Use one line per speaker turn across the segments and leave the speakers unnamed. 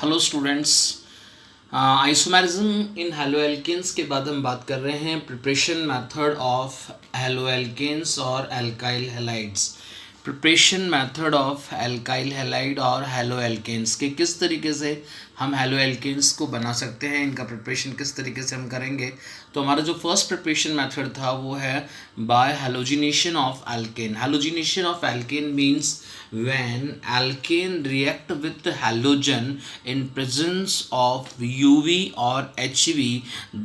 Hello students, isomerism in haloalkanes के बाद हम बात कर रहे हैं प्रिपरेशन मेथड ऑफ हेलोएल्केन्स और alkyl halides. Preparation method of alkyl halide और हेलोएल्केन्स के किस तरीके से हम हेलोएल्केन्स को बना सकते हैं, इनका प्रिपरेशन किस तरीके से हम करेंगे। तो हमारा जो फर्स्ट प्रिपरेशन मेथड था वो है by halogenation of alkane. Halogenation of alkane means when alkane react with halogen in presence of UV or HV,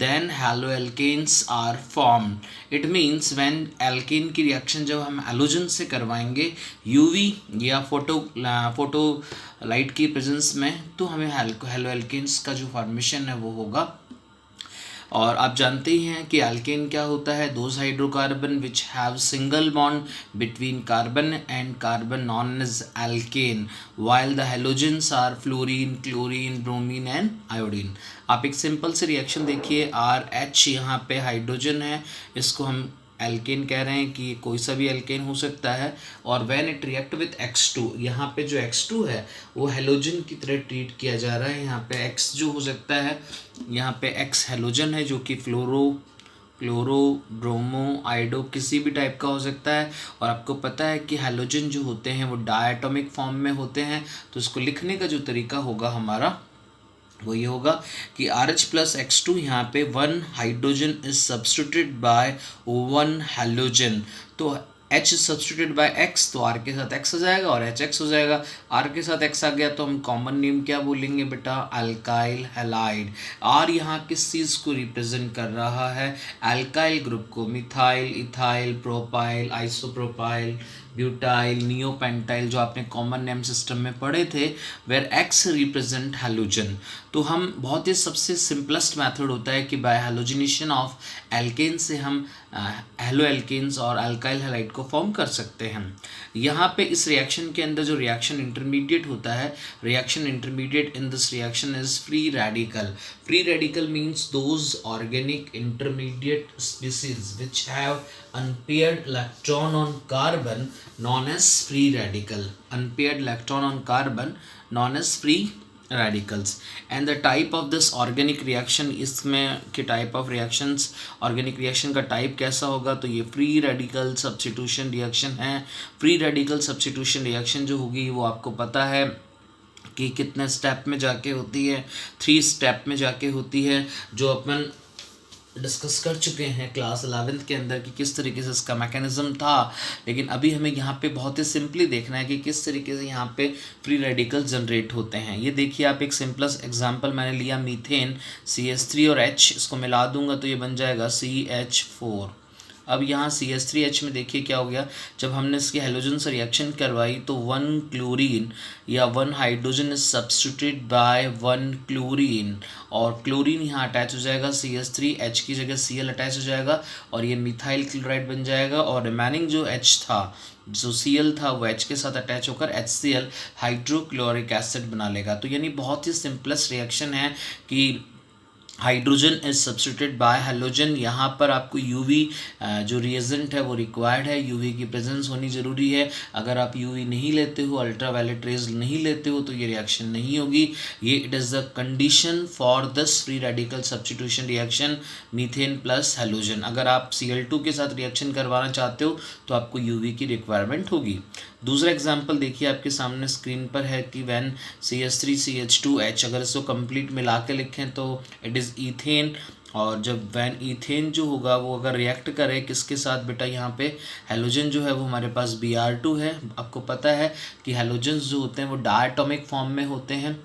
then haloalkanes are formed. It means when alkane की रिएक्शन जब हम halogen से करवाएंगे UV या photo light की presence में, तो हमें हेलोएल्केन्स का जो फॉर्मेशन है वो होगा। और आप जानते ही हैं कि एल्केन क्या होता है, those hydrocarbon which have single bond between carbon and carbon known as alkane, while the halogens are fluorine, chlorine, bromine and iodine. आप एक सिंपल से रिएक्शन देखिए, RH यहाँ पे हाइड्रोजन है, इसको हम एल्केन कह रहे हैं कि कोई सा भी एल्केन हो सकता है। और when it react with X2, यहाँ पे जो X2 है वो हेलोजन की तरह ट्रीट किया जा रहा है। यहाँ पे X जो हो सकता है, यहाँ पे X हेलोजन है जो कि क्लोरो, ब्रोमो, आइडो किसी भी टाइप का हो सकता है। और आपको पता है कि हेलोजन जो होते हैं वो डायटोमिक फॉर्म में होते हैं, तो इसको लिखने का जो तरीका होगा हमारा वो ये होगा कि RH प्लस X2, यहाँ पे 1 hydrogen is substituted by 1 halogen. तो H सब्स्टिट्यूटेड बाय X, तो R के साथ X हो जाएगा और HX हो जाएगा। R के साथ X आ गया तो हम कॉमन नेम क्या बोलेंगे बेटा, अल्काइल हैलाइड। R यहाँ किस चीज़ को रिप्रेजेंट कर रहा है, अल्काइल ग्रुप को, methyl, ethyl, propyl, isopropyl, butyl, neopentyl, जो आपने कॉमन नेम सिस्टम में पढ़े थे, वेयर X रिप्रेजेंट हेलोजन। तो हम बहुत ही सबसे सिंपलेस्ट मेथड होता है कि बाय हेलोजिनेशन ऑफ एल्केन से हम हेलो एल्केन्स और अल्काइल हैलाइड को फॉर्म कर सकते हैं। यहाँ पे इस रिएक्शन के अंदर जो रिएक्शन इंटरमीडिएट होता है, reaction intermediate in this reaction is free radical. Free radical means those organic intermediate species which have unpaired electron on carbon known as free radical. Unpaired electron on carbon known as free radicals. And the type of this organic reaction, इसमें के type of reactions, organic reaction का type कैसा होगा, तो ये free radical substitution reaction है। free radical substitution reaction जो होगी वो आपको पता है कि कितने स्टेप में जाके होती है, 3 स्टेप में जाके होती है, जो अपन डिस्कस कर चुके हैं क्लास 11th के अंदर कि किस तरीके से इसका मैकेनिज्म था। लेकिन अभी हमें यहाँ पे बहुत ही सिंपली देखना है कि किस तरीके से यहाँ पे फ्री रेडिकल जनरेट होते हैं। ये देखिए, आप एक सिंपलेस्ट एग्जांपल मैंने लिया, मीथेन, CH3 और H, इसको मिला दूंगा तो ये बन जाएगा CH4। अब यहाँ CH3H में देखिए क्या हो गया, जब हमने इसकी हेलोजन से रिएक्शन करवाई तो 1 क्लोरीन या 1 hydrogen is substituted by 1 chlorine, और क्लोरीन यहाँ अटैच हो जाएगा, CH3H की जगह Cl अटैच हो जाएगा और ये मिथाइल क्लोराइड बन जाएगा। और रिमेनिंग जो H था, जो Cl था, वो H के साथ अटैच होकर HCl हाइड्रोक्लोरिक एसिड बना लेगा। तो यानी बहुत ही सिंपलेस्ट रिएक्शन है कि hydrogen is substituted bye halogen. यहाँ पर आपको यूवी जो रिएजेंट है वो रिक्वायर्ड है, यूवी की प्रेजेंस होनी ज़रूरी है। अगर आप यूवी नहीं लेते हो, अल्ट्रावायलेट रेज नहीं लेते हो, तो ये रिएक्शन नहीं होगी। ये it is the condition for this free radical substitution reaction methane plus halogen. अगर आप Cl2 के साथ रिएक्शन करवाना चाहते हो तो आपको यूवी की रिक्वायरमेंट होगी। दूसरा एग्जाम्पल देखिए आपके सामने स्क्रीन पर है कि व्हेन CH3CH2H, अगर इसको कंप्लीट मिला के लिखें तो इट इज़ ईथेन। और जब वैन ईथेन जो होगा वो अगर रिएक्ट करे किसके साथ बेटा, यहाँ पे हेलोजन जो है वो हमारे पास Br2 है। आपको पता है कि हेलोजन्स जो होते हैं वो डायटोमिक फॉर्म में होते हैं।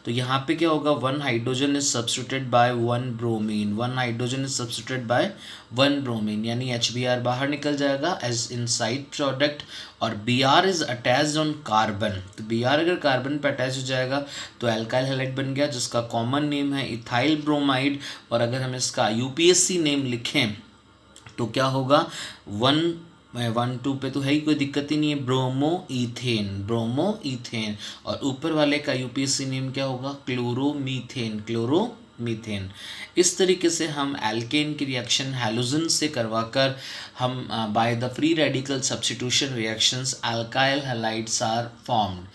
तो यहाँ पे क्या होगा, 1 hydrogen is substituted by 1 bromine, 1 hydrogen is substituted by 1 bromine, यानी HBr बाहर निकल जाएगा एज इनसाइड प्रोडक्ट, और Br is attached on carbon. तो Br अगर कार्बन पर अटैच हो जाएगा तो एल्काइल हैलाइड बन गया, जिसका कॉमन नेम है इथाइल ब्रोमाइड। और अगर हम इसका UPSC नेम लिखें तो क्या होगा, 1 2 पे तो है ही, कोई दिक्कत ही नहीं है, ब्रोमो ईथेन। और ऊपर वाले का UPSC नेम क्या होगा, क्लोरोमीथेन। इस तरीके से हम एल्केन की रिएक्शन हैलोजन से करवाकर हम by the free radical substitution reactions alkyl halides are formed.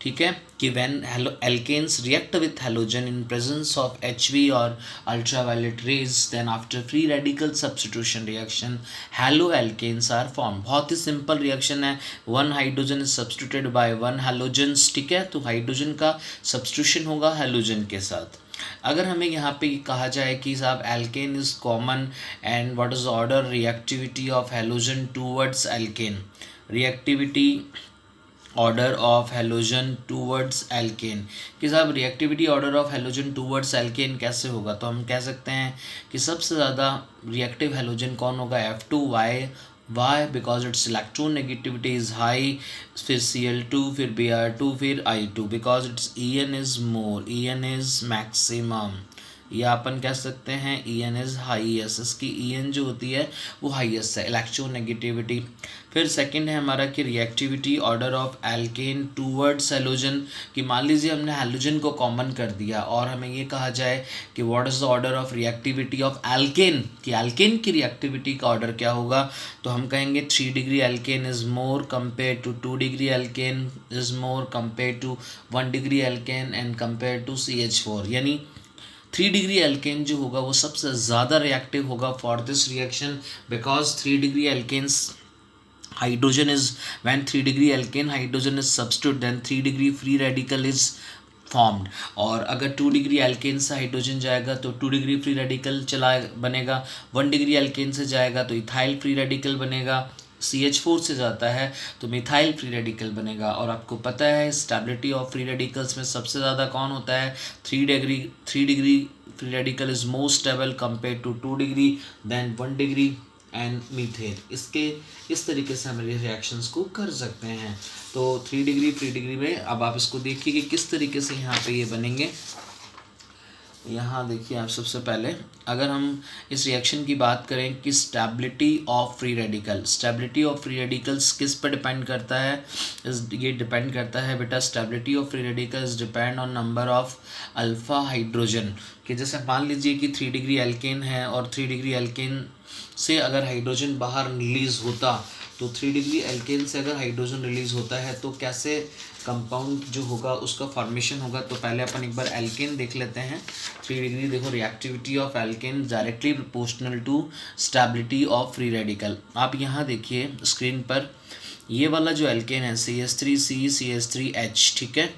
ठीक है, कि when alkanes react with halogen in presence of HV और ultraviolet rays, then after free radical substitution reaction halo alkanes are form. बहुत ही simple reaction है, one hydrogen is substituted by one halogens, ठीक है, तो हाइड्रोजन का substitution होगा halogen के साथ। अगर हमें यहाँ पे कहा जाए कि साहब alkane is common and what is order reactivity of halogen towards alkane, reactivity order of halogen towards alkane, कि साहब reactivity order of halogen towards alkane कैसे होगा, तो हम कह सकते हैं कि सबसे ज़्यादा रिएक्टिव हैलोजन कौन होगा, F2। Why because it's electronegativity is high, फिर Cl2, फिर Br2, फिर I2, because it's En is more, En is maximum, या अपन कह सकते हैं En इज़ हाईएस्ट, इसकी En जो होती है वो हाईएस्ट है, इलेक्ट्रोनेगेटिविटी। फिर सेकंड है हमारा कि reactivity order of alkene towards halogen, कि मान लीजिए हमने हैलोजन को कॉमन कर दिया और हमें ये कहा जाए कि what is the order of reactivity of alkane, कि एल्केन की रिएक्टिविटी का ऑर्डर क्या होगा, तो हम कहेंगे 3 degree alkane is more compare to 2 degree alkane is more compare to 1 degree alkane and compare to CH4, यानी 3 डिग्री एल्केन जो होगा वो सबसे ज़्यादा रिएक्टिव होगा for this reaction, because 3 degree alkanes hydrogen is, when 3 degree alkane hydrogen is substituted, then 3 degree free radical is formed। और अगर 2 degree alkene से हाइड्रोजन जाएगा तो 2 डिग्री फ्री रेडिकल चला बनेगा, 1 डिग्री एल्केन से जाएगा तो इथाइल फ्री रेडिकल बनेगा, CH4 से जाता है तो मिथाइल फ्री रेडिकल बनेगा। और आपको पता है स्टेबिलिटी ऑफ फ्री रेडिकल्स में सबसे ज़्यादा कौन होता है, 3 degree free radical is more stable compare to 2 degree then 1 degree and methane. इसके इस तरीके से हम रिएक्शंस को कर सकते हैं। तो 3 डिग्री फ्री डिग्री में अब आप इसको देखिए कि किस तरीके से यहाँ पे ये बनेंगे। यहाँ देखिए आप, सबसे पहले अगर हम इस रिएक्शन की बात करें कि stability of free radical, stability of free radicals किस पर डिपेंड करता है, ये डिपेंड करता है बेटा, stability of free radicals depend on number of alpha hydrogen. कि जैसे मान लीजिए कि 3 डिग्री एल्केन है और 3 डिग्री एल्केन से अगर हाइड्रोजन बाहर रिलीज़ होता, तो 3 डिग्री एल्केन से अगर हाइड्रोजन रिलीज़ होता है तो कैसे कंपाउंड जो होगा उसका फॉर्मेशन होगा। तो पहले अपन एक बार एल्केन देख लेते हैं। 3 डिग्री देखो, reactivity of alkane directly proportional to stability of free radical. आप यहाँ देखिए स्क्रीन पर, ये वाला जो एल्केन है CH3C CH3H, ठीक है,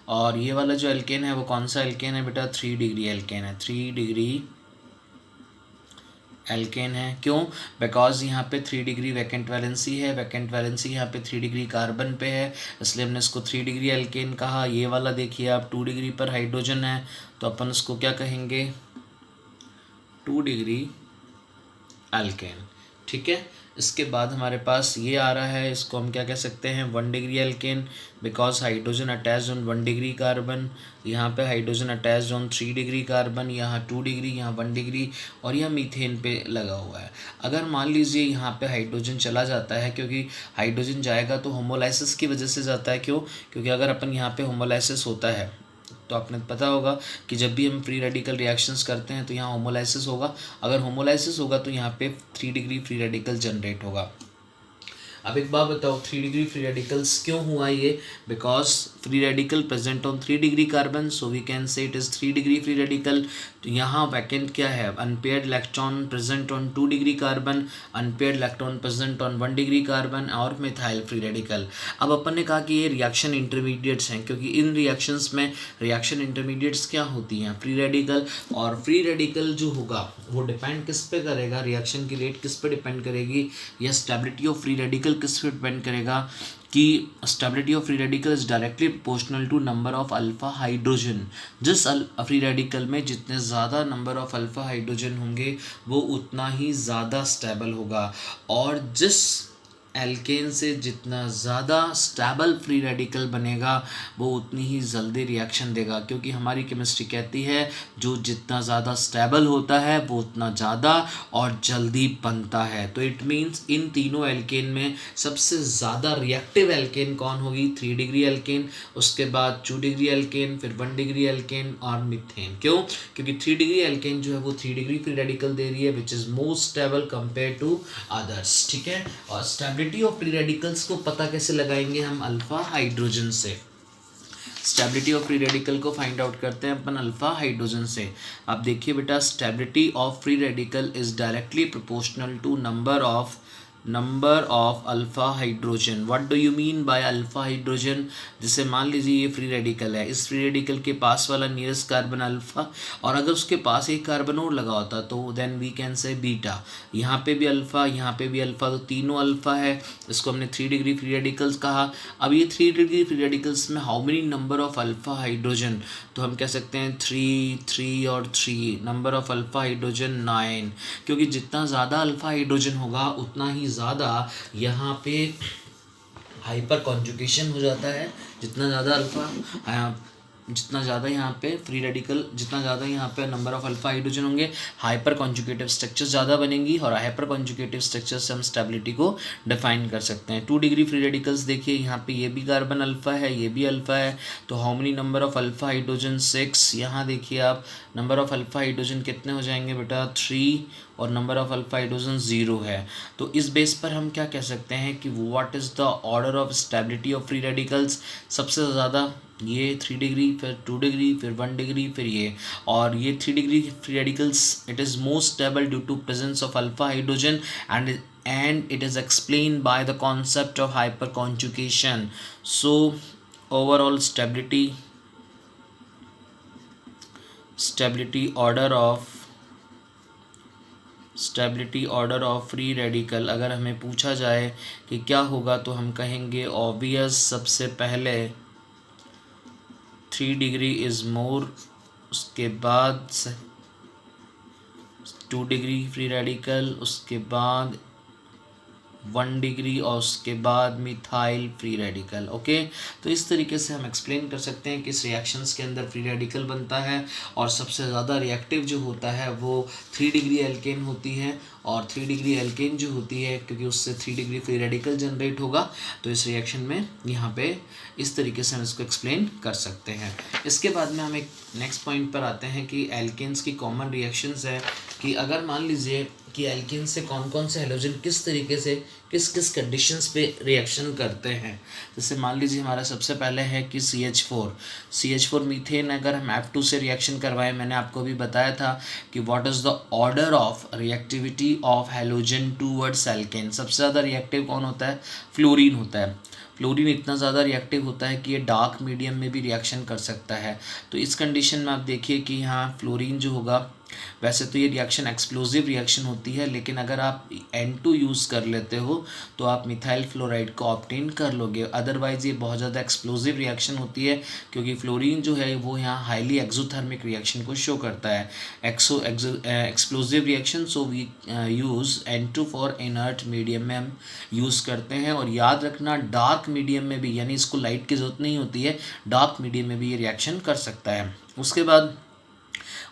और ये वाला जो एल्केन है वो कौन सा एल्केन है बेटा, 3 डिग्री एल्केन है, 3 डिग्री एल्केन है। क्यों, बिकॉज यहाँ पे 3 डिग्री वैकेंट वैलेंसी है, वैकेंट वैलेंसी यहाँ पे 3 डिग्री कार्बन पे है, इसलिए हमने इसको 3 डिग्री एल्केन कहा। ये वाला देखिए आप, 2 डिग्री पर हाइड्रोजन है तो अपन इसको क्या कहेंगे, 2 डिग्री एल्केन, ठीक है। इसके बाद हमारे पास ये आ रहा है, इसको हम क्या कह सकते हैं, 1 degree alkane, because hydrogen attached on 1 degree carbon, यहाँ पे hydrogen attached on 3 degree carbon, यहाँ 2 डिग्री, यहाँ 1 डिग्री, और यह मीथेन पे लगा हुआ है। अगर मान लीजिए यहाँ पे हाइड्रोजन चला जाता है, क्योंकि हाइड्रोजन जाएगा तो होमोलाइसिस की वजह से जाता है। क्यों, क्योंकि अगर अपन यहाँ पे होमोलाइसिस होता है तो आपने पता होगा कि जब भी हम फ्री रेडिकल रिएक्शंस करते हैं तो यहाँ होमोलाइसिस होगा। अगर होमोलाइसिस होगा तो यहाँ पे 3 डिग्री फ्री रेडिकल जनरेट होगा। अब एक बात बताओ, 3 डिग्री फ्री रेडिकल्स क्यों हुआ ये, because free radical present on 3 degree carbon, so we can say it is 3 degree free radical. तो यहाँ वैकेंट क्या है, unpaired electron present on 2 degree carbon, unpaired electron present on 1 degree carbon और methyl free radical. अब अपन ने कहा कि ये रिएक्शन इंटरमीडिएट्स हैं, क्योंकि इन रिएक्शंस में रिएक्शन इंटरमीडिएट्स क्या होती हैं, फ्री रेडिकल। और फ्री रेडिकल जो होगा वो डिपेंड किस पे करेगा, रिएक्शन की रेट किस पे डिपेंड करेगी, या स्टेबिलिटी ऑफ फ्री रेडिकल किस पे डिपेंड करेगा, कि stability of free radical is directly proportional to number of alpha hydrogen. जिस फ्री रेडिकल में जितने ज़्यादा नंबर ऑफ अल्फा हाइड्रोजन होंगे वो उतना ही ज़्यादा स्टेबल होगा, और जिस एल्केन से जितना ज़्यादा स्टेबल फ्री रेडिकल बनेगा वो उतनी ही जल्दी रिएक्शन देगा, क्योंकि हमारी केमिस्ट्री कहती है जो जितना ज़्यादा स्टेबल होता है वो उतना ज़्यादा और जल्दी बनता है। तो इट मीन्स इन तीनों एल्केन में सबसे ज़्यादा रिएक्टिव एल्केन कौन होगी, 3 डिग्री एल्केन, उसके बाद 2 डिग्री एल्केन, फिर 1 डिग्री एल्केन और मीथेन। क्यों, क्योंकि 3 डिग्री एल्केन जो है वो 3 डिग्री फ्री रेडिकल दे रही है which is more stable compare to others, ठीक है। और स्टेबिलिटी ऑफ फ्री रेडिकल्स को पता कैसे लगाएंगे हम, अल्फा हाइड्रोजन से। स्टेबिलिटी ऑफ फ्री रेडिकल को फाइंड आउट करते हैं अपन अल्फा हाइड्रोजन से। आप देखिए बेटा, stability of free radical is directly proportional to number of alpha hydrogen. What do you mean by alpha hydrogen? जैसे मान लीजिए ये फ्री रेडिकल है, इस फ्री रेडिकल के पास वाला नियरेस्ट कार्बन अल्फा, और अगर उसके पास एक कार्बन और लगा होता तो then we can say beta. यहाँ पे भी अल्फा, यहाँ पे भी अल्फा, तो तीनों अल्फा है। इसको हमने 3 डिग्री फ्री रेडिकल्स कहा। अब ये 3 डिग्री फ्री रेडिकल्स में how many number of alpha hydrogen? तो हम कह सकते हैं 3, 3 और 3। नंबर ऑफ अल्फा हाइड्रोजन 9, क्योंकि जितना ज़्यादा अल्फा हाइड्रोजन होगा उतना ही ज़्यादा यहाँ पे हाइपर कॉन्जुगेशन हो जाता है। जितना ज़्यादा यहाँ पे फ्री रेडिकल, जितना ज़्यादा यहाँ पे नंबर ऑफ अल्फा हाइड्रोजन होंगे, हाइपर कॉन्जुगेटिव स्ट्रक्चर्स ज़्यादा बनेंगी, और हाइपर कॉन्जुगेटिव स्ट्रक्चर से हम स्टेबिलिटी को डिफाइन कर सकते हैं। 2 डिग्री फ्री रेडिकल्स देखिए, यहाँ पे ये भी कार्बन अल्फा है, ये भी अल्फा है, तो how many number of alpha hydrogen? 6। यहाँ देखिए आप, नंबर ऑफ अल्फा हाइड्रोजन कितने हो जाएंगे बेटा? 3, और नंबर ऑफ अल्फा हाइड्रोजन 0 है। तो इस बेस पर हम क्या कह सकते हैं कि what is the order of stability of free radicals? सबसे ज़्यादा ये 3 डिग्री, फिर 2 डिग्री, फिर 1 डिग्री, फिर ये, और ये 3 degree free radicals, it is most stable due to presence of alpha hydrogen and it is explained by the concept of hyperconjugation. So overall stability order of free radical अगर हमें पूछा जाए कि क्या होगा, तो हम कहेंगे ऑब्वियस, सबसे पहले 3 डिग्री इज़ मोर, उसके बाद 2 डिग्री फ्री रेडिकल, उसके बाद 1 डिग्री, और उसके बाद मिथाइल फ्री रेडिकल। ओके, तो इस तरीके से हम एक्सप्लेन कर सकते हैं कि इस रिएक्शंस के अंदर फ्री रेडिकल बनता है, और सबसे ज़्यादा रिएक्टिव जो होता है वो 3 डिग्री एल्केन होती है, और 3 डिग्री एल्केन जो होती है, क्योंकि उससे 3 डिग्री फ्री रेडिकल जनरेट होगा, तो इस रिएक्शन में यहाँ पे इस तरीके से हम इसको एक्सप्लेन कर सकते हैं। इसके बाद में हम एक नेक्स्ट पॉइंट पर आते हैं कि एल्केन्स की कॉमन रिएक्शंस है, कि अगर मान लीजिए कि एल्केन से कौन कौन से हैलोजन किस तरीके से किस किस कंडीशंस पे रिएक्शन करते हैं। जैसे मान लीजिए हमारा सबसे पहले है कि CH4 मीथेन, अगर हम F2 से रिएक्शन करवाएं, मैंने आपको भी बताया था कि what is the order of reactivity of halogen towards alkane. सबसे ज़्यादा रिएक्टिव कौन होता है? फ्लोरीन होता है। फ्लोरीन इतना ज़्यादा रिएक्टिव होता है कि ये डार्क मीडियम में भी रिएक्शन कर सकता है। तो इस कंडीशन में आप देखिए कि यहाँ फ्लोरीन जो होगा, वैसे तो ये रिएक्शन एक्सप्लोजिव रिएक्शन होती है, लेकिन अगर आप N2 यूज़ कर लेते हो तो आप मिथाइल फ्लोराइड को ऑब्टेन कर लोगे। अदरवाइज़ ये बहुत ज़्यादा एक्सप्लोजिव रिएक्शन होती है, क्योंकि फ्लोरीन जो है वो यहाँ हाईली एक्सोथर्मिक रिएक्शन को शो करता है, explosive reaction. So we use N2 for inert medium में हम यूज़ करते हैं। और याद रखना, डार्क मीडियम में भी, यानी इसको लाइट की ज़रूरत नहीं होती है, डार्क मीडियम में भी ये रिएक्शन कर सकता है। उसके बाद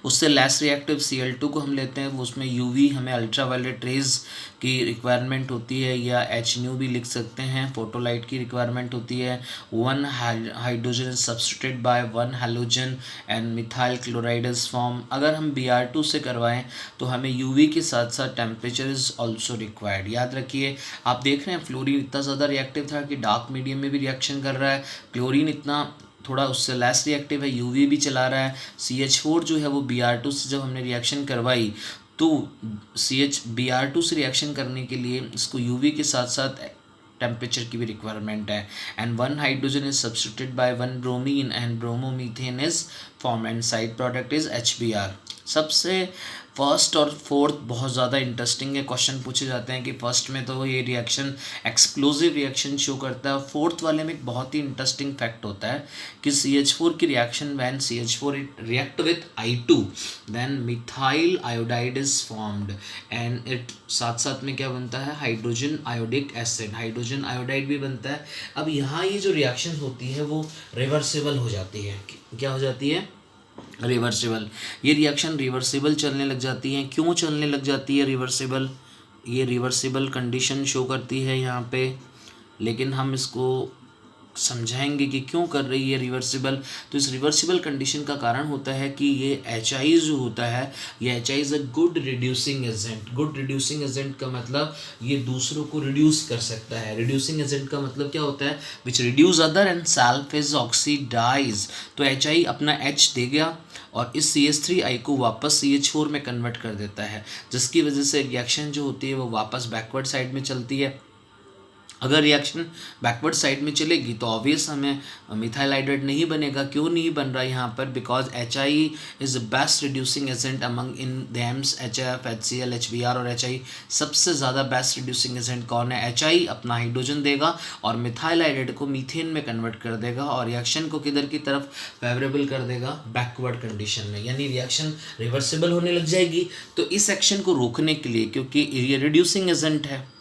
उससे लेस रिएक्टिव Cl2 को हम लेते हैं, वो उसमें UV, हमें अल्ट्रावायलेट रेज की रिक्वायरमेंट होती है, या HNu भी लिख सकते हैं, फोटोलाइट की रिक्वायरमेंट होती है। 1 hydrogen is substituted by 1 halogen and methyl chloride is form. अगर हम Br2 से करवाएं तो हमें UV के साथ साथ टेम्परेचर इज़ ऑल्सो रिक्वायर्ड। याद रखिए, आप देख रहे हैं फ्लोरीन इतना ज़्यादा रिएक्टिव था कि डार्क मीडियम में भी रिएक्शन कर रहा है, क्लोरीन इतना थोड़ा उससे लेस रिएक्टिव है, UV भी चला रहा है। CH4 जो है वो Br2 से जब हमने रिएक्शन करवाई, तो Br2 से रिएक्शन करने के लिए इसको UV के साथ साथ टेम्परेचर की भी रिक्वायरमेंट है। And 1 hydrogen is substituted by 1 bromine and bromomethane is form and side product is HBr। सबसे फर्स्ट और फोर्थ बहुत ज़्यादा इंटरेस्टिंग है, क्वेश्चन पूछे जाते हैं कि फर्स्ट में तो ये रिएक्शन एक्सप्लोजिव रिएक्शन शो करता है, फोर्थ वाले में एक बहुत ही इंटरेस्टिंग फैक्ट होता है कि CH4 की reaction when CH4 react with I2 then methyl iodide is formed and it साथ साथ में क्या बनता है? Hydrogen iodic acid, hydrogen iodide भी बनता है। अब यहाँ ये जो रिएक्शन होती है वो रिवर्सिबल हो जाती है। क्या हो जाती है? रिवर्सिबल। ये रिएक्शन रिवर्सिबल चलने लग जाती हैं। क्यों चलने लग जाती है रिवर्सिबल? ये रिवर्सिबल कंडीशन शो करती है यहाँ पे, लेकिन हम इसको समझाएंगे कि क्यों कर रही है रिवर्सिबल। तो इस रिवर्सिबल कंडीशन का कारण होता है कि ये HI जो होता है, ये HI is a good reducing agent. Good reducing agent का मतलब ये दूसरों को रिड्यूस कर सकता है। रिड्यूसिंग एजेंट का मतलब क्या होता है? Which reduce other and self is oxidise. तो HI अपना H दे गया और इस CH3I को वापस CH4 में कन्वर्ट कर देता है, जिसकी वजह से रिएक्शन जो होती है वो वापस बैकवर्ड साइड में चलती है। अगर रिएक्शन बैकवर्ड साइड में चलेगी तो ऑब्वियस हमें मिथाइल हाइड्राइड नहीं बनेगा। क्यों नहीं बन रहा यहाँ पर? Because HI is the best reducing agent among in them's. HF, HCl, HBr और HI सबसे ज़्यादा बेस्ट रिड्यूसिंग एजेंट कौन है? HI अपना हाइड्रोजन देगा और मिथाइल हाइड्राइड को मीथेन में कन्वर्ट कर देगा और रिएक्शन को किधर की तरफ फेवरेबल कर देगा? बैकवर्ड कंडीशन में, यानी रिएक्शन रिवर्सिबल होने लग जाएगी। तो इस एक्शन को रोकने के लिए, क्योंकि ये रिड्यूसिंग एजेंट है,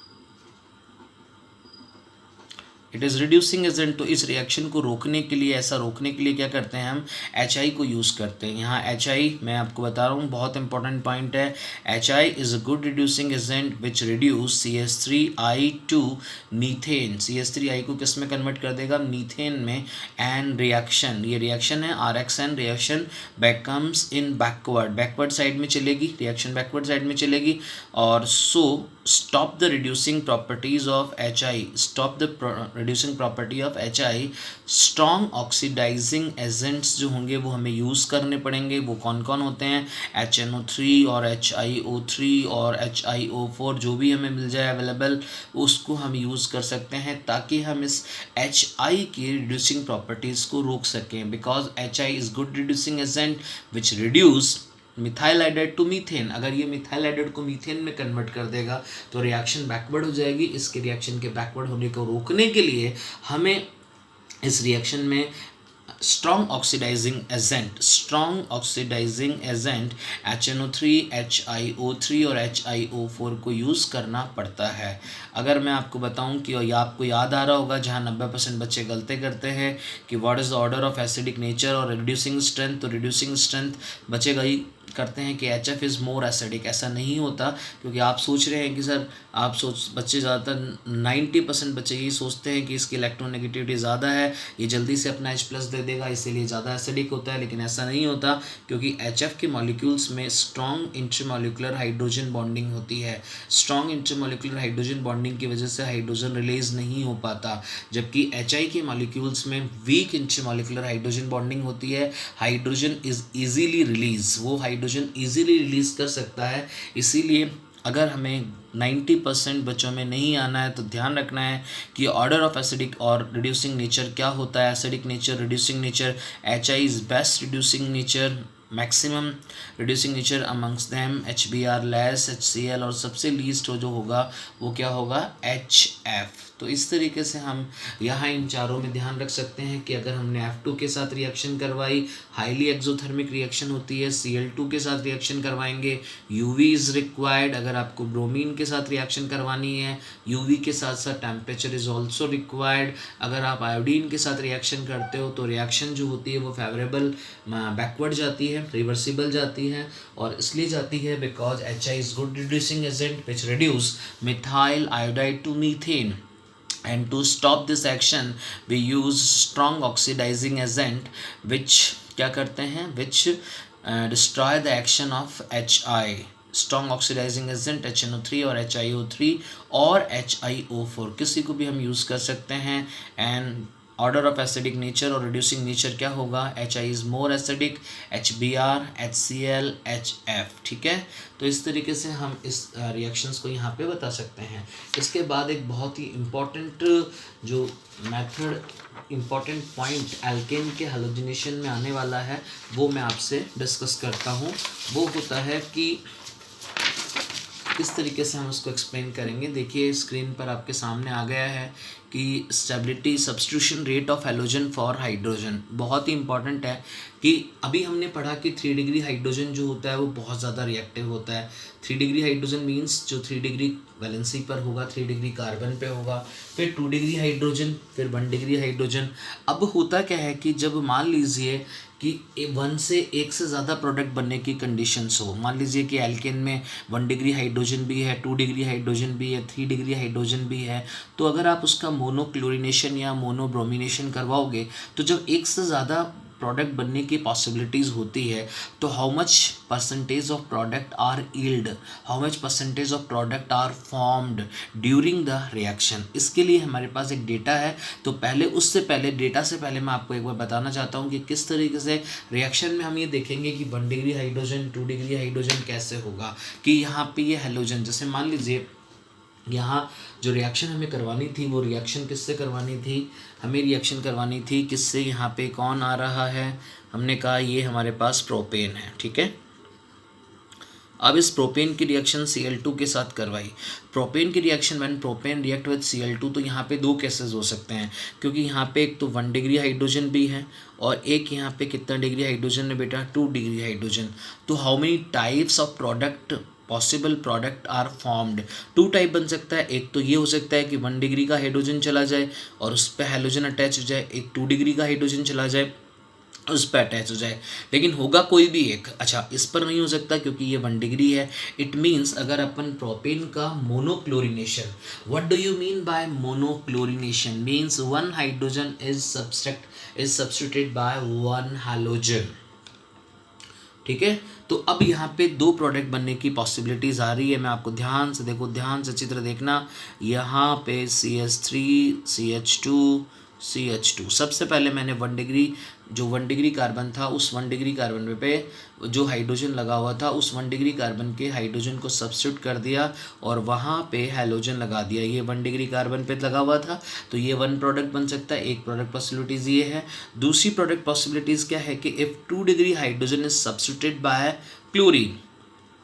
इट इज़ रिड्यूसिंग एजेंट, तो इस रिएक्शन को रोकने के लिए, ऐसा रोकने के लिए क्या करते हैं हम? HI को यूज़ करते हैं। यहाँ HI मैं आपको बता रहा हूँ, बहुत इंपॉर्टेंट पॉइंट है। HI is a good reducing agent which reduce CH3I to methane. CH3I को किस में कन्वर्ट कर देगा? मीथेन में। एंड रिएक्शन, ये रिएक्शन है RXN, reaction becomes in backward side में चलेगी, रिएक्शन बैकवर्ड साइड में चलेगी। और सो stop the reducing properties of HI, stop the reducing property of HI। strong oxidizing agents जो होंगे वो हमें यूज़ करने पड़ेंगे। वो कौन कौन होते हैं? HNO3 और HiO3 और HiO4, जो भी हमें मिल जाए अवेलेबल उसको हम यूज़ कर सकते हैं ताकि हम इस HI की रिड्यूसिंग प्रॉपर्टीज़ को रोक सकें। Because HI is good reducing agent which reduce methyl hydride to methane. अगर ये मिथाइल हाइड्राइड को मीथेन में कन्वर्ट कर देगा तो रिएक्शन बैकवर्ड हो जाएगी। इसके रिएक्शन के बैकवर्ड होने को रोकने के लिए हमें इस रिएक्शन में strong oxidising agent HNO3, HiO3 और HiO4 को यूज़ करना पड़ता है। अगर मैं आपको बताऊं कि या आपको याद आ रहा होगा, जहां 90% बच्चे गलती करते हैं कि what is the order of acidic nature और रिड्यूसिंग स्ट्रेंथ, तो रिड्यूसिंग स्ट्रेंथ बच्चे गई करते हैं कि HF इज़ मोर एसिडिक। ऐसा नहीं होता, क्योंकि आप सोच रहे हैं कि सर बच्चे ज़्यादातर 90% बच्चे यही सोचते हैं कि इसकी इलेक्ट्रोनेगेटिविटी ज़्यादा है, ये जल्दी से अपना H+ दे देगा, इसीलिए ज़्यादा एसिडिक होता है। लेकिन ऐसा नहीं होता, क्योंकि HF के मॉलिक्यूल्स में स्ट्रॉन्ग इंटरमॉलिक्यूलर हाइड्रोजन बॉन्डिंग होती है। स्ट्रॉन्ग इंटरमॉलिक्यूलर हाइड्रोजन बॉन्डिंग की वजह से हाइड्रोजन रिलीज नहीं हो पाता, जबकि HI के मॉलिक्यूल्स में वीक इंटरमॉलिक्यूलर हाइड्रोजन बॉन्डिंग होती है। हाइड्रोजन इज़ ईजीली रिलीज, वो हाइड्रोजन ईजिली रिलीज कर सकता है। इसीलिए अगर हमें 90% बच्चों में नहीं आना है तो ध्यान रखना है कि ऑर्डर ऑफ एसिडिक और रिड्यूसिंग नेचर क्या होता है। Acidic nature, reducing nature, HI is best reducing nature, maximum reducing nature amongst them HBr less, HCl और सबसे लीस्ट जो होगा वो क्या होगा? HF। तो इस तरीके से हम यहाँ इन चारों में ध्यान रख सकते हैं कि अगर हमने F2 के साथ रिएक्शन करवाई, हाईली एक्सोथर्मिक रिएक्शन होती है। Cl2 के साथ रिएक्शन करवाएंगे, UV इज़ रिक्वायर्ड। अगर आपको ब्रोमीन के साथ रिएक्शन करवानी है, UV के साथ साथ टेम्परेचर इज़ ऑल्सो रिक्वायर्ड। अगर आप आयोडीन के साथ रिएक्शन करते हो तो रिएक्शन जो होती है वो फेवरेबल बैकवर्ड जाती है, रिवर्सिबल जाती है। और इसलिए जाती है because HI is good reducing agent which reduce methyl iodide to methane. And to stop this action we use strong oxidizing agent which क्या करते हैं? which destroy the action of HI। strong oxidizing agent HNO3 और HiO3 और HiO4 किसी को भी हम use कर सकते हैं। And order of acidic nature और रिड्यूसिंग नेचर क्या होगा? HI is more acidic, HBr, HCl, HF। ठीक है, तो इस तरीके से हम इस रिएक्शंस को यहाँ पे बता सकते हैं। इसके बाद एक बहुत ही इम्पॉर्टेंट जो मेथड, इम्पॉर्टेंट पॉइंट एल्केन के हैलोजिनेशन में आने वाला है वो मैं आपसे डिस्कस करता हूँ। वो होता है कि किस तरीके से हम उसको एक्सप्लेन करेंगे। देखिए स्क्रीन पर आपके सामने आ गया है कि stability substitution rate of halogen for hydrogen. बहुत ही इंपॉर्टेंट है कि अभी हमने पढ़ा कि 3 डिग्री हाइड्रोजन जो होता है वो बहुत ज़्यादा रिएक्टिव होता है। 3 डिग्री हाइड्रोजन मीन्स जो 3 डिग्री वैलेंसी पर होगा, 3 डिग्री कार्बन पे होगा, फिर 2 डिग्री हाइड्रोजन, फिर 1 डिग्री हाइड्रोजन। अब होता क्या है कि जब मान लीजिए कि 1 से 1 से ज़्यादा प्रोडक्ट बनने की कंडीशंस हो, मान लीजिए कि एल्केन में 1 डिग्री हाइड्रोजन भी है, 2 डिग्री हाइड्रोजन भी है, 3 डिग्री हाइड्रोजन भी है, तो अगर आप उसका मोनोक्लोरिनेशन या मोनोब्रोमिनेशन करवाओगे तो जब एक से ज़्यादा प्रोडक्ट बनने की पॉसिबिलिटीज़ होती है तो how much percentage of product are yield, how much percentage of product are formed during the reaction, इसके लिए हमारे पास एक डेटा है। तो पहले उससे पहले डेटा से पहले मैं आपको एक बार बताना चाहता हूँ कि किस तरीके से रिएक्शन में हम ये देखेंगे कि 1 डिग्री हाइड्रोजन 2 डिग्री हाइड्रोजन कैसे होगा। कि यहाँ पे ये हैलोजन, जैसे मान लीजिए यहाँ जो रिएक्शन हमें करवानी थी वो रिएक्शन किससे करवानी थी, हमें रिएक्शन करवानी थी किससे, यहाँ पे कौन आ रहा है, हमने कहा ये हमारे पास प्रोपेन है, ठीक है। अब इस प्रोपेन की रिएक्शन Cl2 के साथ करवाई। प्रोपेन की reaction when propane react with Cl2, तो यहाँ पे दो केसेस हो सकते हैं, क्योंकि यहाँ पे एक तो 1 डिग्री हाइड्रोजन भी है और एक यहाँ पे कितना डिग्री हाइड्रोजन है बेटा, 2 डिग्री हाइड्रोजन। तो how many types of product possible product are formed, 2 type बन सकता है। एक तो ये हो सकता है कि 1 डिग्री का हाइड्रोजन चला जाए और उस पर हाइड्रोजन अटैच हो जाए, एक 2 डिग्री का हाइड्रोजन चला जाए उस पर अटैच हो जाए, लेकिन होगा कोई भी एक। अच्छा, इस पर नहीं हो सकता क्योंकि ये 1 डिग्री है। इट मीन्स अगर अपन प्रोपेन का monochlorination, what do you mean by monochlorination, means 1 hydrogen is substituted by 1 halogen, ठीक है। तो अब यहाँ पे 2 प्रोडक्ट बनने की पॉसिबिलिटीज़ आ रही है। मैं आपको ध्यान से देखो, ध्यान से चित्र देखना। यहाँ पे CH3 CH2 CH2, सबसे पहले मैंने 1 डिग्री, जो 1 डिग्री कार्बन था उस 1 डिग्री कार्बन पे जो हाइड्रोजन लगा हुआ था उस 1 डिग्री कार्बन के हाइड्रोजन को सब्स्टिट्यूट कर दिया और वहाँ पे हैलोजन लगा दिया। ये 1 डिग्री कार्बन पे लगा हुआ था, तो ये 1 प्रोडक्ट बन सकता है। एक प्रोडक्ट पॉसिबिलिटीज़ ये है। दूसरी प्रोडक्ट पॉसिबिलिटीज़ क्या है कि if 2 degree hydrogen is substituted by chlorine,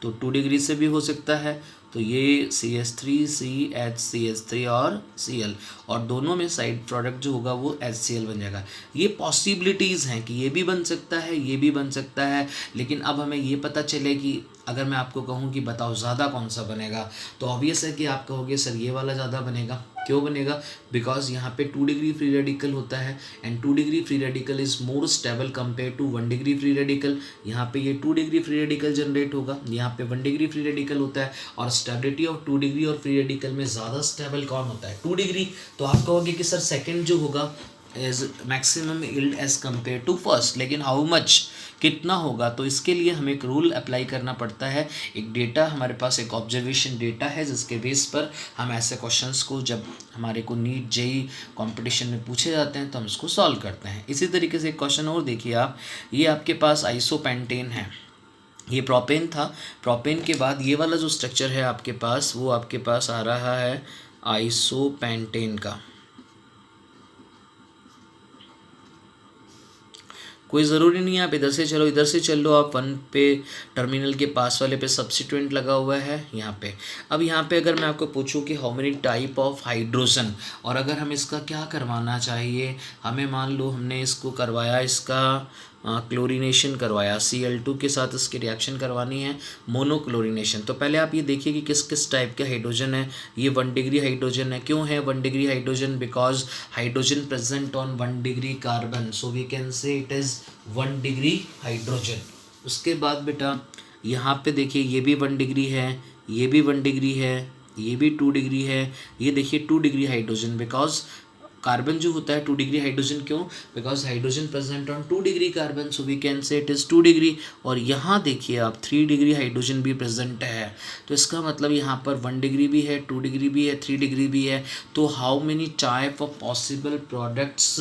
तो 2 डिग्री से भी हो सकता है। तो ये CH3 CH और Cl, और दोनों में साइड प्रोडक्ट जो होगा वो HCl बन जाएगा। ये पॉसिबिलिटीज़ हैं कि ये भी बन सकता है, ये भी बन सकता है। लेकिन अब हमें ये पता चले कि अगर मैं आपको कहूँ कि बताओ ज़्यादा कौन सा बनेगा, तो ऑब्वियस है कि आप कहोगे सर ये वाला ज़्यादा बनेगा। क्यों बनेगा? बिकॉज यहाँ पे 2 डिग्री फ्री रेडिकल होता है and 2 degree free radical is more stable compare to 1 degree free radical. यहाँ पे ये 2 डिग्री फ्री रेडिकल जनरेट होगा, यहाँ पे 1 डिग्री फ्री रेडिकल होता है। और स्टेबिलिटी ऑफ 2 डिग्री और फ्री रेडिकल में ज़्यादा स्टेबल कौन होता है? 2 डिग्री। तो आप कहोगे कि सर सेकेंड जो होगा is maximum yield as compare to first, लेकिन हाउ मच, कितना होगा? तो इसके लिए हमें एक रूल अप्लाई करना पड़ता है। एक डेटा हमारे पास, एक ऑब्जर्वेशन डेटा है जिसके बेस पर हम ऐसे क्वेश्चंस को, जब हमारे को नीट जेई कंपटीशन में पूछे जाते हैं तो हम इसको सॉल्व करते हैं। इसी तरीके से एक क्वेश्चन और देखिए आप, ये आपके पास आइसोपेंटेन है, ये प्रोपेन था। प्रोपेन के बाद ये वाला जो स्ट्रक्चर है आपके पास, वो आपके पास आ रहा है आइसोपेंटेन का। कोई ज़रूरी नहीं है आप इधर से चलो, इधर से चल लो आप। 1 पे टर्मिनल के पास वाले पे सब्स्टिट्यूएंट लगा हुआ है यहाँ पे। अब यहाँ पे अगर मैं आपको पूछूँ कि how many type of hydrogen, और अगर हम इसका क्या करवाना चाहिए, हमें मान लो हमने इसको करवाया, इसका क्लोरीनेशन करवाया, Cl2 के साथ इसकी रिएक्शन करवानी है मोनोक्लोरीनेशन। तो पहले आप ये देखिए कि किस किस टाइप के हाइड्रोजन है। ये 1 डिग्री हाइड्रोजन है। क्यों है 1 degree hydrogen? Because hydrogen present on 1 degree carbon, so we can say it is 1 degree hydrogen. उसके बाद बेटा यहाँ पे देखिए, ये भी 1 डिग्री है, ये भी 1 डिग्री है, ये भी 2 डिग्री है। ये देखिए 2 डिग्री हाइड्रोजन, बिकॉज कार्बन जो होता है 2 डिग्री हाइड्रोजन। क्यों? Because hydrogen present on 2 degree carbon, so we can say it is 2 degree. और यहाँ देखिए आप 3 डिग्री हाइड्रोजन भी प्रेजेंट है, तो इसका मतलब यहाँ पर 1 डिग्री भी है, 2 डिग्री भी है, 3 डिग्री भी है। तो how many type of possible products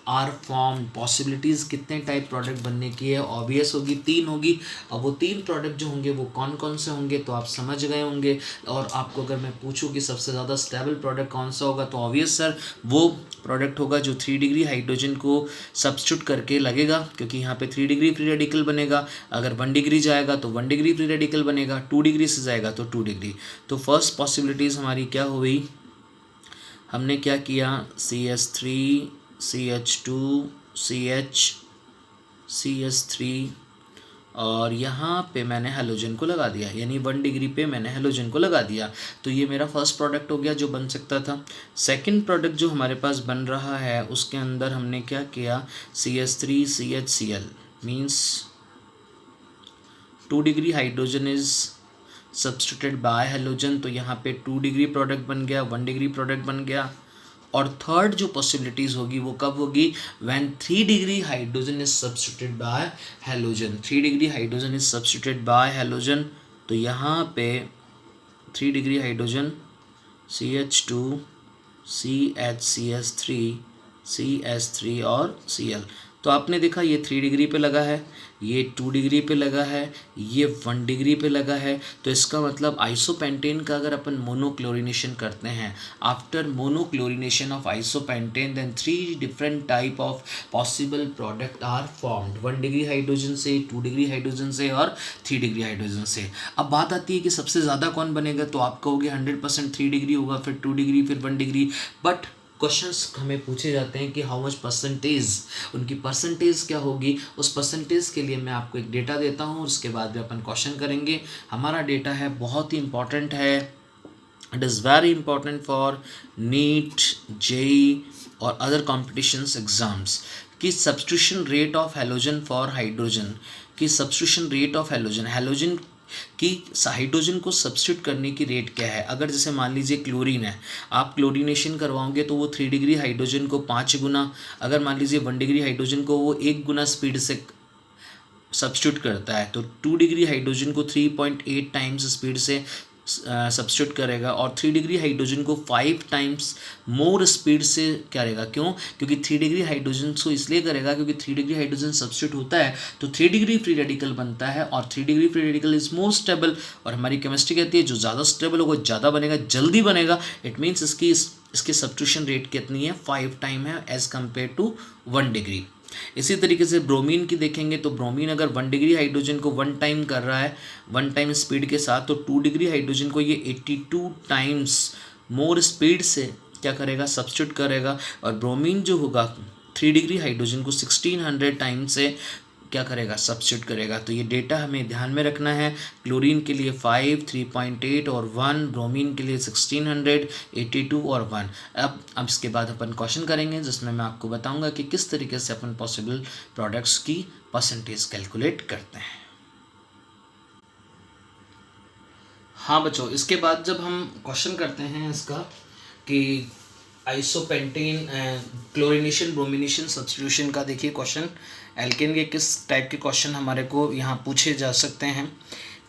are form, possibilities कितने टाइप प्रोडक्ट बनने की है? ऑब्वियस होगी 3 होगी। अब वो 3 प्रोडक्ट जो होंगे वो कौन कौन से होंगे तो आप समझ गए होंगे। और आपको अगर मैं पूछूं कि सबसे ज़्यादा स्टेबल प्रोडक्ट कौन सा होगा, तो ऑब्वियस सर वो प्रोडक्ट होगा जो 3 डिग्री हाइड्रोजन को सब्स्टिट्यूट करके लगेगा, क्योंकि यहाँ पे 3 डिग्री फ्री रेडिकल बनेगा। अगर 1 डिग्री जाएगा तो 1 डिग्री फ्री रेडिकल बनेगा, 2 डिग्री से जाएगा तो 2 डिग्री। तो फर्स्ट पॉसिबिलिटीज़ हमारी क्या हुई, हमने क्या किया, CH3 CH2 CH3 और यहाँ पे मैंने हेलोजन को लगा दिया, यानी 1 डिग्री पे मैंने हेलोजन को लगा दिया। तो ये मेरा फर्स्ट प्रोडक्ट हो गया जो बन सकता था। सेकंड प्रोडक्ट जो हमारे पास बन रहा है उसके अंदर हमने क्या किया, CH3 CHCl means 2 degree hydrogen is substituted bye halogen. तो यहाँ पे 2 डिग्री प्रोडक्ट बन गया, 1 डिग्री प्रोडक्ट बन गया। और थर्ड जो पॉसिबिलिटीज़ होगी वो कब होगी, when 3 degree hydrogen is substituted by halogen, 3 degree hydrogen is substituted by halogen. तो यहाँ पे 3 degree hydrogen CH2 CH3 CH3 और Cl। तो आपने देखा ये 3 डिग्री पे लगा है, ये 2 डिग्री पे लगा है, ये 1 डिग्री पे लगा है। तो इसका मतलब आइसोपेंटेन का अगर अपन मोनोक्लोरिनेशन करते हैं, after monochlorination of isopentane then 3 different type of possible product are formed, 1 degree hydrogen से, 2 डिग्री हाइड्रोजन से और 3 डिग्री हाइड्रोजन से। अब बात आती है कि सबसे ज़्यादा कौन बनेगा, तो आप कहोगे 100% 3 डिग्री होगा, फिर 2 डिग्री, फिर 1 डिग्री। बट क्वेश्चंस हमें पूछे जाते हैं कि हाउ मच परसेंटेज, उनकी परसेंटेज क्या होगी। उस परसेंटेज के लिए मैं आपको एक डेटा देता हूँ, उसके बाद भी अपन क्वेश्चन करेंगे। हमारा डेटा है बहुत ही इंपॉर्टेंट है, it is very important for NEET, JEE और अदर कॉम्पिटिशन्स एग्जाम्स, कि substitution rate of halogen for hydrogen, कि substitution rate of halogen, halogen कि हाइड्रोजन को सब्स्टिट्यूट करने की रेट क्या है। अगर जैसे मान लीजिए क्लोरीन है, आप क्लोरीनेशन करवाओगे तो वो 3 डिग्री हाइड्रोजन को 5 गुना, अगर मान लीजिए 1 डिग्री हाइड्रोजन को वो 1 गुना स्पीड से सब्स्टिट्यूट करता है, तो 2 डिग्री हाइड्रोजन को 3.8 टाइम्स स्पीड से सब्स्टिट्यूट करेगा, और 3 डिग्री हाइड्रोजन को 5 टाइम्स मोर स्पीड से करेगा। क्यों? क्योंकि 3 डिग्री हाइड्रोजन को इसलिए करेगा क्योंकि 3 डिग्री हाइड्रोजन सब्स्टिट्यूट होता है तो 3 डिग्री फ्री रेडिकल बनता है, और 3 degree free radical is more stable. और हमारी केमिस्ट्री कहती है जो ज़्यादा स्टेबल होगा ज़्यादा बनेगा, जल्दी बनेगा। इट मीन्स इसकी सब्स्टिट्यूशन रेट कितनी है, 5 टाइम है एज कम्पेयर टू 1 डिग्री। इसी तरीके से ब्रोमीन की देखेंगे तो ब्रोमीन अगर 1 डिग्री हाइड्रोजन को 1 टाइम कर रहा है 1 टाइम स्पीड के साथ, तो 2 डिग्री हाइड्रोजन को ये 82 टाइम्स मोर स्पीड से क्या करेगा, सब्स्टिट्यूट करेगा। और ब्रोमीन जो होगा 3 डिग्री हाइड्रोजन को 1600 टाइम से क्या करेगा, सब्स्टिट्यूट करेगा। तो ये डेटा हमें ध्यान में रखना है। क्लोरीन के लिए 5, 3.8 और 1, ब्रोमीन के लिए 1600, 82 और 1। अब इसके बाद अपन क्वेश्चन करेंगे जिसमें मैं आपको बताऊंगा कि किस तरीके से अपन पॉसिबल प्रोडक्ट्स की परसेंटेज कैलकुलेट करते हैं। हाँ बच्चों, इसके बाद जब हम क्वेश्चन करते हैं इसका कि आइसोपेंटेन क्लोरीनेशन, ब्रोमिनेशन, सब्स्टिट्यूशन का, देखिए क्वेश्चन एल्केन के किस टाइप के क्वेश्चन हमारे को यहाँ पूछे जा सकते हैं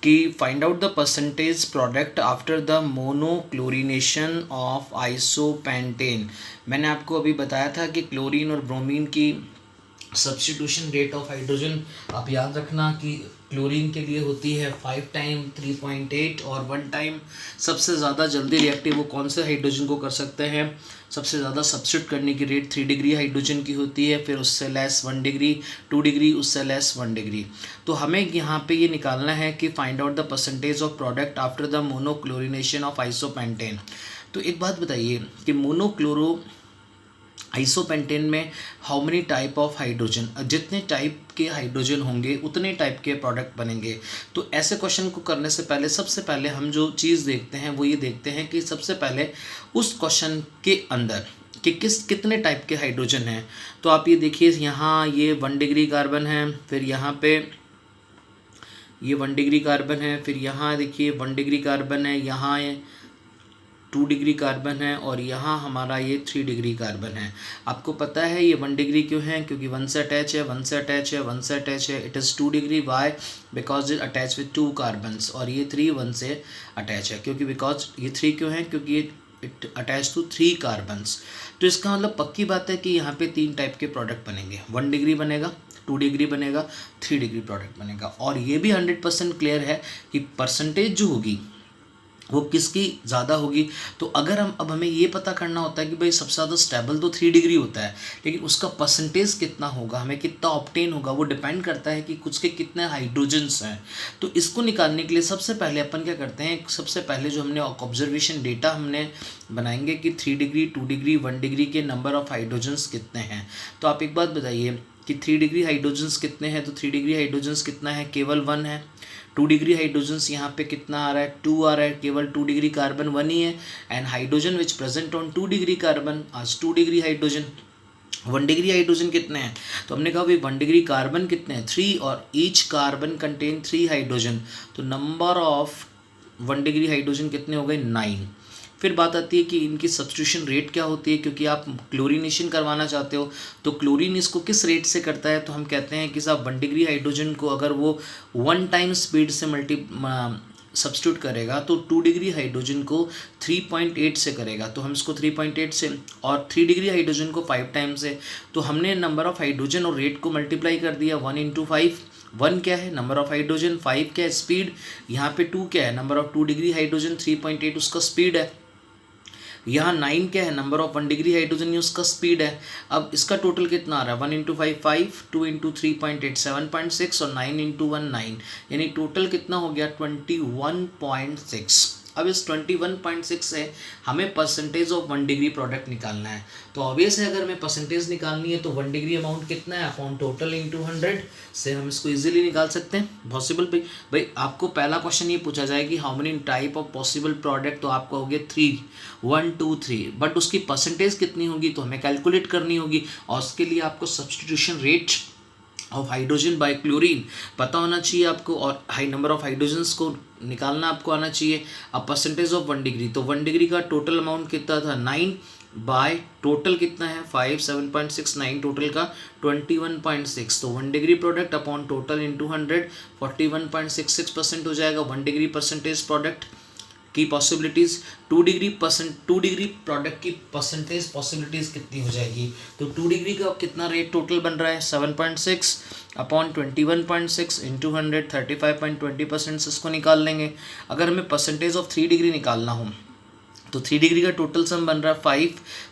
कि find out the percentage product after the monochlorination of isopentane. मैंने आपको अभी बताया था कि क्लोरीन और ब्रोमीन की सब्स्टिट्यूशन रेट ऑफ हाइड्रोजन आप याद रखना कि क्लोरीन के लिए होती है 5 टाइम 3.8 और 1 टाइम। सबसे ज़्यादा जल्दी रिएक्टिव वो कौन से हाइड्रोजन को कर सकते हैं, सबसे ज़्यादा सब्स्टिट्यूट करने की रेट 3 डिग्री हाइड्रोजन की होती है, फिर उससे लेस 1 डिग्री, 2 डिग्री, उससे लेस 1 डिग्री। तो हमें यहाँ पे ये निकालना है कि find out the percentage of product after the monochlorination of isopentane. तो एक बात बताइए कि मोनोक्लोरो आइसोपेंटेन में how many type of hydrogen, जितने टाइप के हाइड्रोजन होंगे उतने टाइप के प्रोडक्ट बनेंगे। तो ऐसे क्वेश्चन को करने से पहले सबसे पहले हम जो चीज़ देखते हैं वो ये देखते हैं कि सबसे पहले उस क्वेश्चन के अंदर कि कितने टाइप के हाइड्रोजन हैं। तो आप ये देखिए यहाँ ये 1 डिग्री कार्बन है, फिर यहाँ पे ये 1 डिग्री कार्बन है, फिर यहाँ देखिए 1 डिग्री कार्बन है, यहाँ 2 डिग्री कार्बन है, और यहाँ हमारा ये 3 डिग्री कार्बन है। आपको पता है ये 1 डिग्री क्यों है, क्योंकि 1 से अटैच है, 1 से अटैच है, 1 से अटैच है। It is 2 degree, why, because it attach with 2 carbons. और ये 3 1 से अटैच है, क्योंकि बिकॉज ये 3 क्यों है, क्योंकि इट अटैच टू 3 कार्बन्स। तो इसका मतलब पक्की बात है कि यहाँ पे 3 टाइप के प्रोडक्ट बनेंगे, 1 डिग्री बनेगा, 2 डिग्री बनेगा, 3 डिग्री प्रोडक्ट बनेगा। और ये भी 100% क्लियर है कि परसेंटेज जो होगी वो किसकी ज़्यादा होगी। तो अगर अब हमें ये पता करना होता है कि भाई सबसे ज़्यादा स्टेबल तो 3 डिग्री होता है, लेकिन उसका परसेंटेज कितना होगा, हमें कितना ऑब्टेन होगा, वो डिपेंड करता है कि कुछ के कितने हाइड्रोजन्स हैं। तो इसको निकालने के लिए सबसे पहले अपन क्या करते हैं, सबसे पहले जो हमने ऑब्जर्वेशन डेटा हमने बनाएंगे कि 3 डिग्री, 2 डिग्री, 1 डिग्री के नंबर ऑफ़ हाइड्रोजन्स कितने हैं। तो आप एक बात बताइए कि 3 डिग्री हाइड्रोजन्स कितने हैं, तो 3 डिग्री हाइड्रोजन्स कितना है, केवल 1 है। 2 डिग्री हाइड्रोजन्स यहाँ पे कितना आ रहा है, 2 आ रहा है, केवल 2 डिग्री कार्बन 1 ही है। And hydrogen which present on 2 degree carbon आज 2 डिग्री हाइड्रोजन। 1 डिग्री हाइड्रोजन कितने हैं, तो हमने कहा भाई 1 डिग्री कार्बन कितने हैं, 3, और ईच कार्बन कंटेन 3 हाइड्रोजन। तो नंबर ऑफ 1 डिग्री हाइड्रोजन कितने हो गए, 9। फिर बात आती है कि इनकी सब्स्टिट्यूशन रेट क्या होती है, क्योंकि आप क्लोरीनेशन करवाना चाहते हो तो क्लोरीन इसको किस रेट से करता है, तो हम कहते हैं कि साहब 1 डिग्री हाइड्रोजन को अगर वो 1 टाइम स्पीड से सब्स्टिट्यूट करेगा तो 2 डिग्री हाइड्रोजन को 3.8 से करेगा, तो हम इसको 3.8 से, और 3 डिग्री हाइड्रोजन को 5 टाइम से, तो हमने नंबर ऑफ हाइड्रोजन और रेट को मल्टीप्लाई कर दिया 1 इंटू 5। 1 क्या है नंबर ऑफ हाइड्रोजन, 5 क्या है स्पीड, यहाँ पे 2 क्या है नंबर ऑफ 2 डिग्री हाइड्रोजन, 3.8 उसका स्पीड है, यहाँ 9 क्या है नंबर ऑफ 1 डिग्री हाइड्रोजन, ये उसका स्पीड है। अब इसका टोटल कितना आ रहा है 1 इंटू 5 5, 2 इंटू 3.8 7.6 और 9 इंटू 1 9, यानी टोटल कितना हो गया 21.6। अब इस 21.6 से हमें परसेंटेज ऑफ 1 डिग्री प्रोडक्ट निकालना है, तो ऑब्वियस है अगर हमें परसेंटेज निकालनी है तो 1 डिग्री अमाउंट कितना है अपॉन टोटल इंटू 100 से हम इसको इजीली निकाल सकते हैं। पॉसिबल भाई आपको पहला क्वेश्चन ये पूछा जाए कि how many type of possible product, तो आपको हो गया 3 1 2 3, बट उसकी परसेंटेज कितनी होगी तो हमें कैलकुलेट करनी होगी, और उसके लिए आपको substitution rate of hydrogen bye chlorine पता होना चाहिए आपको, और हाई नंबर ऑफ हाइड्रोजन्स को निकालना आपको आना चाहिए। अब परसेंटेज ऑफ 1 डिग्री, तो 1 डिग्री का टोटल अमाउंट कितना था 9 बाय टोटल कितना है 5 7.6, 9 टोटल का 21.6, तो 1 degree product upon total into 100 41.66% हो जाएगा 1 डिग्री परसेंटेज प्रोडक्ट की पॉसिबिलिटीज़। 2 डिग्री प्रोडक्ट की परसेंटेज पॉसिबिलिटीज़ कितनी हो जाएगी, तो 2 डिग्री का कितना रेट टोटल बन रहा है 7.6 अपॉन 21.6 इंटू 100 35.20% से इसको निकाल लेंगे। अगर हमें परसेंटेज ऑफ 3 डिग्री निकालना हो तो 3 डिग्री का टोटल सम बन रहा है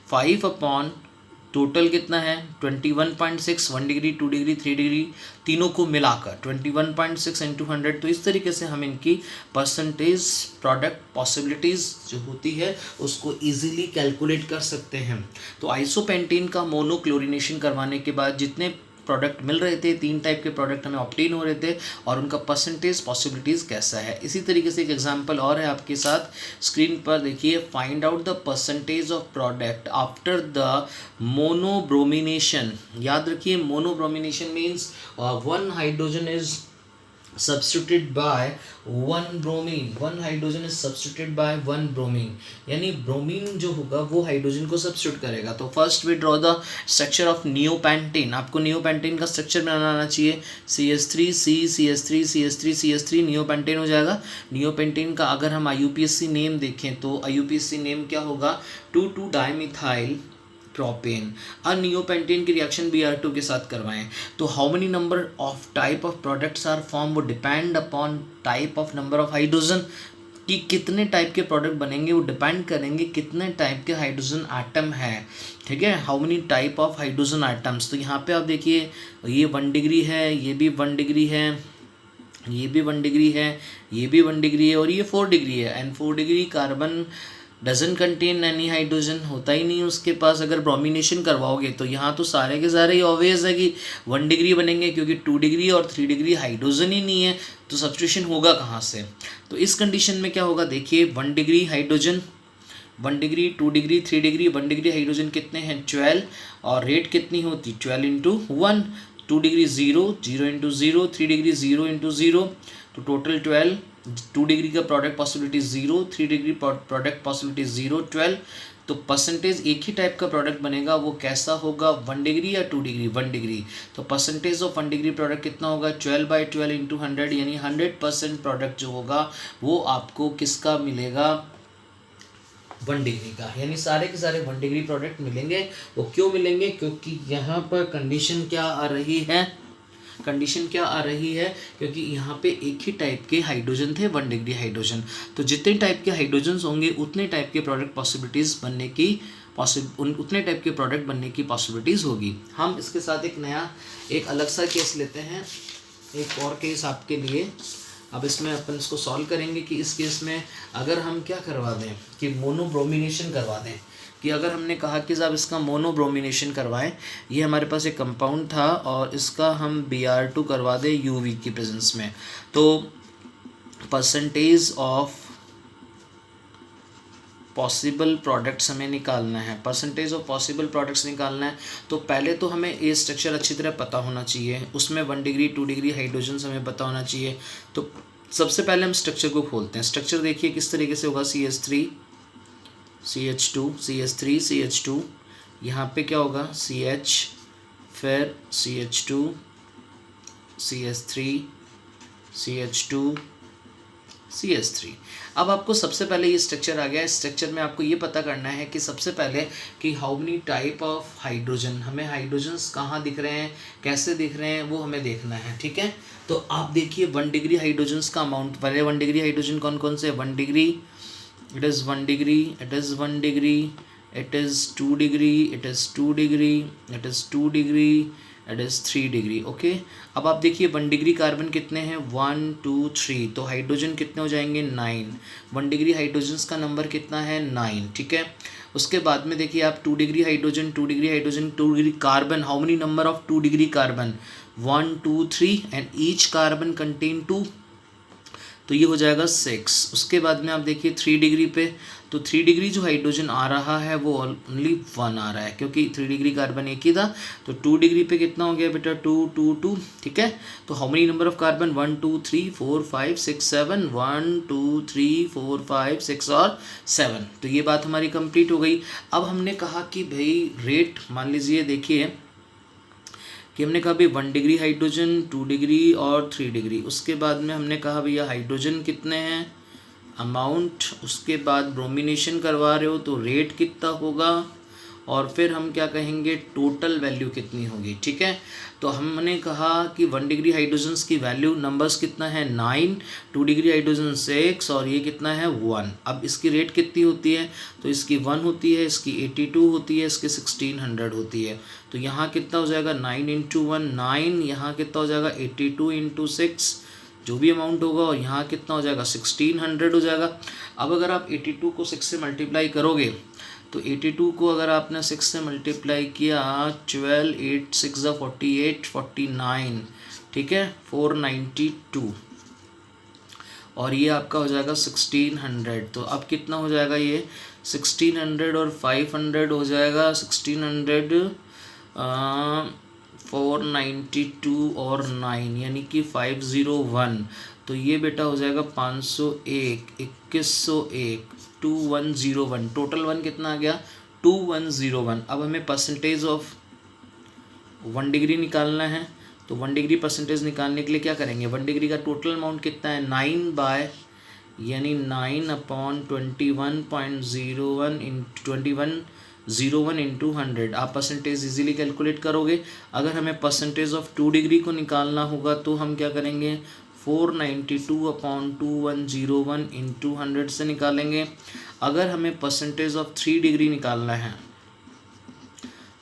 5 अपॉन टोटल कितना है 21.6, 1 डिग्री 2 डिग्री 3 डिग्री तीनों को मिलाकर 21.6 इंटू 100, तो इस तरीके से हम इनकी परसेंटेज प्रोडक्ट पॉसिबिलिटीज़ जो होती है उसको इजीली कैलकुलेट कर सकते हैं। तो आइसोपेंटेन का मोनोक्लोरिनेशन करवाने के बाद जितने प्रोडक्ट मिल रहे थे, 3 टाइप के प्रोडक्ट हमें ऑब्टेन हो रहे थे, और उनका परसेंटेज पॉसिबिलिटीज़ कैसा है। इसी तरीके से एक एग्जांपल और है आपके साथ स्क्रीन पर देखिए, find out the percentage of product after the monobromination. याद रखिए monobromination means 1 hydrogen is substituted by 1 bromine, 1 hydrogen is substituted by 1 bromine, यानी ब्रोमीन जो होगा वो हाइड्रोजन को सब्स्टिट्यूट करेगा। तो first we draw the structure of neopentane. आपको नियोपेंटेन का स्ट्रक्चर बनाना आना चाहिए, CH3 C CH3 CH3 CH3 neopentane हो जाएगा। नियोपेंटेन का अगर हम IUPAC नेम देखें तो IUPAC नेम क्या होगा 2,2 डाइमिथाइल प्रोपेन। नियोपेंटेन की रिएक्शन Br2 के साथ करवाएं तो how many number of type of products are form, वो depend upon type of number of hydrogen, कि कितने टाइप के प्रोडक्ट बनेंगे वो डिपेंड करेंगे कितने टाइप के हाइड्रोजन एटम है। ठीक है, how many type of hydrogen atoms. तो यहाँ पे आप देखिए ये 1 डिग्री है, ये भी 1 डिग्री है, ये भी 1 डिग्री है, ये भी 1 डिग्री है, और ये 4 डिग्री है। And 4 degree carbon doesn't contain any hydrogen, होता ही नहीं उसके पास। अगर ब्रोमिनेशन करवाओगे तो यहाँ तो सारे के सारे ही ऑब्वियस है कि 1 डिग्री बनेंगे, क्योंकि 2 डिग्री और 3 डिग्री हाइड्रोजन ही नहीं है, तो सब्स्टिट्यूशन होगा कहाँ से। तो इस कंडीशन में क्या होगा देखिए 1 degree hydrogen, 1 degree 2 degree 3 degree 1 degree hydrogen कितने हैं 12, और रेट कितनी होती 12 into 1, 2 degree 0 0 into 0, 3 degree 0 into 0, तो टोटल 12। 2 डिग्री का product possibility 0, 3 degree product possibility 0 12, तो परसेंटेज एक ही टाइप का प्रोडक्ट बनेगा, वो कैसा होगा 1 डिग्री या 2 डिग्री 1 डिग्री, तो परसेंटेज ऑफ 1 डिग्री प्रोडक्ट कितना होगा 12/12 इंटू 100, यानी 100% प्रोडक्ट जो होगा वो आपको किसका मिलेगा 1 डिग्री का, यानी सारे के सारे 1 डिग्री प्रोडक्ट मिलेंगे। वो क्यों मिलेंगे, क्योंकि यहाँ पर कंडीशन क्या आ रही है, क्योंकि यहाँ पे एक ही टाइप के हाइड्रोजन थे 1 डिग्री हाइड्रोजन, तो जितने टाइप के हाइड्रोजन्स होंगे उतने टाइप के प्रोडक्ट पॉसिबिलिटीज़ बनने की उतने टाइप के प्रोडक्ट बनने की पॉसिबिलिटीज़ होगी। हम इसके साथ एक अलग सा केस लेते हैं, एक और केस आपके लिए। अब इसमें अपन इसको सॉल्व करेंगे कि इस केस में अगर हम क्या करवा दें कि मोनोब्रोमिनेशन करवा दें, कि अगर हमने कहा कि साहब इसका मोनोब्रोमिनेशन करवाएं, ये हमारे पास एक कंपाउंड था और इसका हम Br2 करवा दें UV की प्रेजेंस में, तो परसेंटेज ऑफ पॉसिबल प्रोडक्ट्स हमें निकालना है, तो पहले तो हमें ये स्ट्रक्चर अच्छी तरह पता होना चाहिए, उसमें 1 डिग्री 2 डिग्री हाइड्रोजन्स हमें पता होना चाहिए। तो सबसे पहले हम स्ट्रक्चर को खोलते हैं। स्ट्रक्चर देखिए किस तरीके से होगा, CH3 CH2 CH3 CH2, यहाँ पे क्या होगा CH, फिर CH2 CH3 CH2 CH3। अब आपको सबसे पहले ये स्ट्रक्चर आ गया। इस स्ट्रक्चर में आपको ये पता करना है कि सबसे पहले कि how many type of hydrogen, हमें हाइड्रोजन्स कहाँ दिख रहे हैं, कैसे दिख रहे हैं, वो हमें देखना है, ठीक है। तो आप देखिए 1 डिग्री हाइड्रोजन्स का अमाउंट, पहले 1 डिग्री हाइड्रोजन कौन कौन से, 1 degree, it is 1 degree, it is 1 degree, it is 2 degree, it is 2 degree, it is 2 degree, it is 3 degree. Okay, अब आप देखिए 1 डिग्री कार्बन कितने हैं, 1 2 3, तो हाइड्रोजन कितने हो जाएंगे 9। 1 डिग्री हाइड्रोजन्स का नंबर कितना है 9, ठीक है। उसके बाद में देखिए आप 2 degree hydrogen, 2 degree hydrogen, 2 degree carbon, how many number of 2 degree carbon, 1 2 3 and each carbon contain 2, तो ये हो जाएगा 6। उसके बाद में आप देखिए 3 डिग्री पे, तो 3 डिग्री जो हाइड्रोजन आ रहा है वो ओनली 1 आ रहा है, क्योंकि 3 डिग्री कार्बन एक ही था। तो 2 डिग्री पे कितना हो गया बेटा 2 2 2, ठीक है। तो how many number of carbon, 1 2 3 4 5 6 7, 1 2 3 4 5 6 और 7, तो ये बात हमारी कंप्लीट हो गई। अब हमने कहा कि भाई रेट, मान लीजिए देखिए कि हमने कहा भाई 1 डिग्री हाइड्रोजन, 2 डिग्री और 3 डिग्री। उसके बाद में हमने कहा भैया हाइड्रोजन कितने हैं, अमाउंट, उसके बाद ब्रोमिनेशन करवा रहे हो तो रेट कितना होगा, और फिर हम क्या कहेंगे टोटल वैल्यू कितनी होगी, ठीक है। तो हमने कहा कि 1 डिग्री हाइड्रोजन्स की वैल्यू नंबर्स कितना है 9, 2 डिग्री हाइड्रोजन 6 और ये कितना है 1। अब इसकी रेट कितनी होती है, तो इसकी 1 होती है, इसकी 82 होती है, इसकी 1600 होती है। तो यहाँ कितना हो जाएगा 9 इंटू 1 9, यहाँ कितना हो जाएगा 82 इंटू 6, जो भी अमाउंट होगा, और यहाँ कितना हो जाएगा 1600 हो जाएगा। अब अगर आप 82 को 6 से मल्टीप्लाई करोगे, तो 82 को अगर आपने 6 से मल्टीप्लाई किया, 12 8 6 48 49, ठीक है, 492, और ये आपका हो जाएगा 1600। तो अब कितना हो जाएगा ये 1600 और 500 हो जाएगा 1600, 492 और 9 यानी कि 501, तो ये बेटा हो जाएगा 501, 2101, 2101, टोटल 1 कितना आ गया 2101। अब हमें परसेंटेज ऑफ 1 डिग्री निकालना है, तो 1 डिग्री परसेंटेज निकालने के लिए क्या करेंगे, 1 डिग्री का टोटल अमाउंट कितना है 9 बाय, यानी 9/21.01 इन 2101 इंटू 100, आप परसेंटेज इजीली कैलकुलेट करोगे। अगर हमें परसेंटेज ऑफ 2 डिग्री को निकालना होगा तो हम क्या करेंगे 492/2101 इंटू 100 से निकालेंगे। अगर हमें परसेंटेज ऑफ 3 डिग्री निकालना है,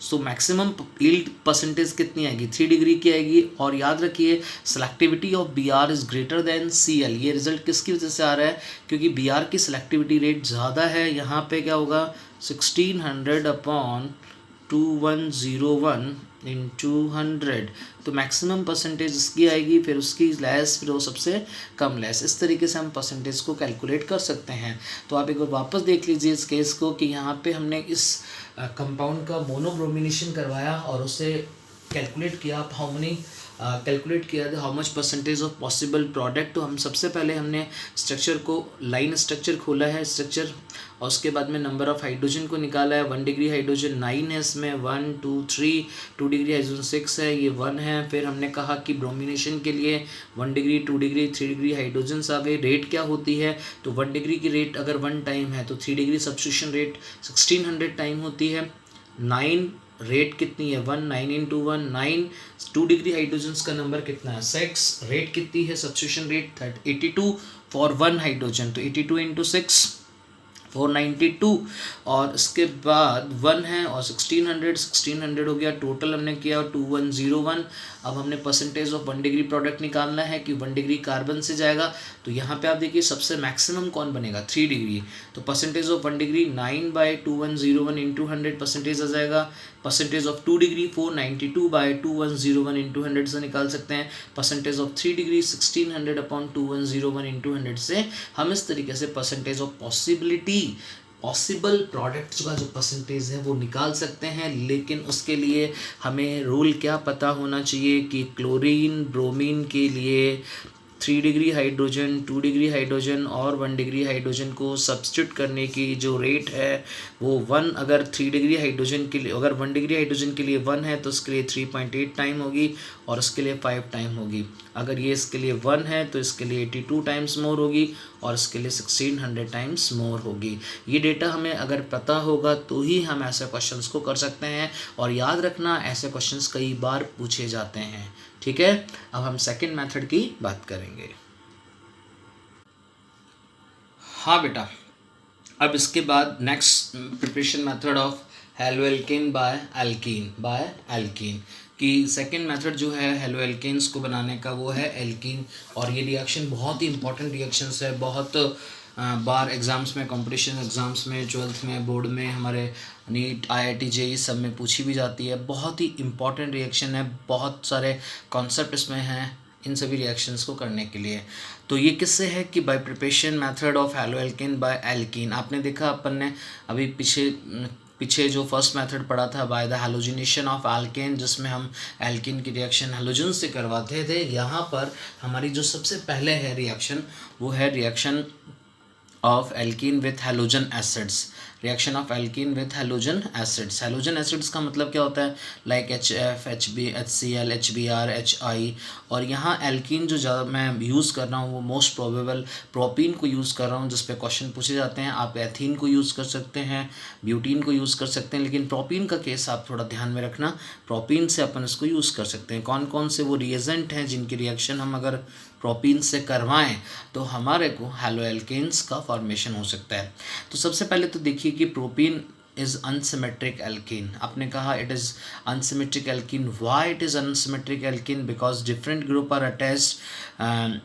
सो मैक्सिमम यील्ड परसेंटेज कितनी आएगी 3 डिग्री की आएगी। और याद रखिए selectivity of Br is greater than Cl। ये रिजल्ट किसकी वजह से आ रहा है, क्योंकि Br की सेलेक्टिविटी रेट ज़्यादा है। यहाँ पे क्या होगा 1600/2101 इंटू 100, तो मैक्सिमम परसेंटेज इसकी आएगी, फिर उसकी लेस, फिर वो सबसे कम लेस। इस तरीके से हम परसेंटेज को कैलकुलेट कर सकते हैं। तो आप एक बार वापस देख लीजिए इस केस को कि यहाँ पे हमने इस कंपाउंड का मोनोब्रोमिनेशन करवाया और उसे कैलकुलेट किया, आप हाउ मनी कैलकुलेट किया था how much percentage of possible product. तो हम सबसे पहले हमने स्ट्रक्चर को, लाइन स्ट्रक्चर खोला है स्ट्रक्चर, और उसके बाद में नंबर ऑफ हाइड्रोजन को निकाला है। 1 डिग्री हाइड्रोजन 9 है, इसमें 1 2 3, 2 डिग्री हाइड्रोजन 6 है, ये 1 है। फिर हमने कहा कि ब्रोमिनेशन के लिए 1 डिग्री 2 डिग्री 3 डिग्री हाइड्रोजन आ गए। रेट क्या होती है, तो 1 डिग्री की रेट अगर 1 टाइम है तो 3 डिग्री सब्स्टिट्यूशन रेट 1600 टाइम होती है। 9 रेट कितनी है 1, 9 इंटू 1 9, 2 डिग्री हाइड्रोजन्स का नंबर कितना है 6, रेट कितनी है सब्स्टिट्यूशन रेट 82 फॉर 1 हाइड्रोजन, तो 82 इंटू 6 492, और इसके बाद 1 है और 1600 हो गया, टोटल हमने किया 2101। अब हमने परसेंटेज ऑफ 1 डिग्री प्रोडक्ट निकालना है कि 1 डिग्री कार्बन से जाएगा। तो यहाँ पे आप देखिए सबसे मैक्सिमम कौन बनेगा 3 डिग्री, तो percentage of 1 degree 9/2101 into 100 percentage आ जाएगा। परसेंटेज ऑफ 2 डिग्री 492/2101 इंटू 100 से निकाल सकते हैं। परसेंटेज ऑफ 3 डिग्री 1600/2101 इंटू 100 से हम इस तरीके से परसेंटेज ऑफ पॉसिबल प्रोडक्ट्स का जो परसेंटेज है वो निकाल सकते हैं। लेकिन उसके लिए हमें रूल क्या पता होना चाहिए कि क्लोरीन ब्रोमीन के लिए 3 डिग्री हाइड्रोजन, 2 डिग्री हाइड्रोजन और 1 डिग्री हाइड्रोजन को सब्स्टिट्यूट करने की जो रेट है वो 1, अगर 3 डिग्री हाइड्रोजन के लिए, अगर 1 डिग्री हाइड्रोजन के लिए 1 है तो उसके लिए 3.8 टाइम होगी और इसके लिए 5 टाइम होगी। अगर ये इसके लिए 1 है तो इसके लिए 82 टाइम्स मोर होगी और इसके लिए 1600 टाइम्स मोर होगी। ये डेटा हमें अगर पता होगा तो ही हम ऐसे क्वेश्चंस को कर सकते हैं, और याद रखना ऐसे क्वेश्चंस कई बार पूछे जाते हैं। ठीक है, अब हम सेकंड मेथड की बात करेंगे। हाँ बेटा, अब इसके बाद next preparation method of haloalkane by alkene कि सेकंड मेथड जो है हेलोएल्केन्स को बनाने का वो है एल्कीन। और ये रिएक्शन बहुत ही इंपॉर्टेंट रिएक्शंस है, बहुत बार एग्ज़ाम्स में, कंपटीशन एग्ज़ाम्स में, 12th में, बोर्ड में, हमारे नीट, IIT, JEE सब में पूछी भी जाती है। बहुत ही इंपॉर्टेंट रिएक्शन है, बहुत सारे कॉन्सेप्ट इसमें हैं इन सभी रिएक्शंस को करने के लिए। तो ये किससे है कि by preparation method of haloalkane by alkene. आपने देखा अपन ने अभी पीछे जो फर्स्ट मेथड पढ़ा था by the halogenation of alkene, जिसमें हम एल्कीन की रिएक्शन हैलोजन से करवाते थे। यहाँ पर हमारी जो सबसे पहले है रिएक्शन वो है reaction of alkene with halogen acids. Reaction of alkene with halogen acids. Halogen acids का मतलब क्या होता है, like HF, HB, HCl, HBr, HI। और यहाँ एल्कीन जो ज़्यादा मैं यूज़ कर रहा हूँ वो मोस्ट प्रोबेबल प्रोपीन को यूज़ कर रहा हूँ, जिस पे क्वेश्चन पूछे जाते हैं। आप एथीन को यूज़ कर सकते हैं, ब्यूटीन को यूज़ कर सकते हैं, लेकिन प्रोपीन का केस आप थोड़ा ध्यान में रखना। प्रोपीन से अपन इसको यूज़ कर सकते हैं। कौन कौन से वो रिएजेंट हैं जिनकी रिएक्शन हम अगर प्रोपीन से करवाएं तो हमारे को हैलोएल्केन्स का फॉर्मेशन हो सकता है। तो सबसे पहले तो देखिए कि प्रोपीन इज अनसिमेट्रिक एल्कीन। आपने कहा it is unsymmetric alkene. Why it is unsymmetric alkene? Because different group are attached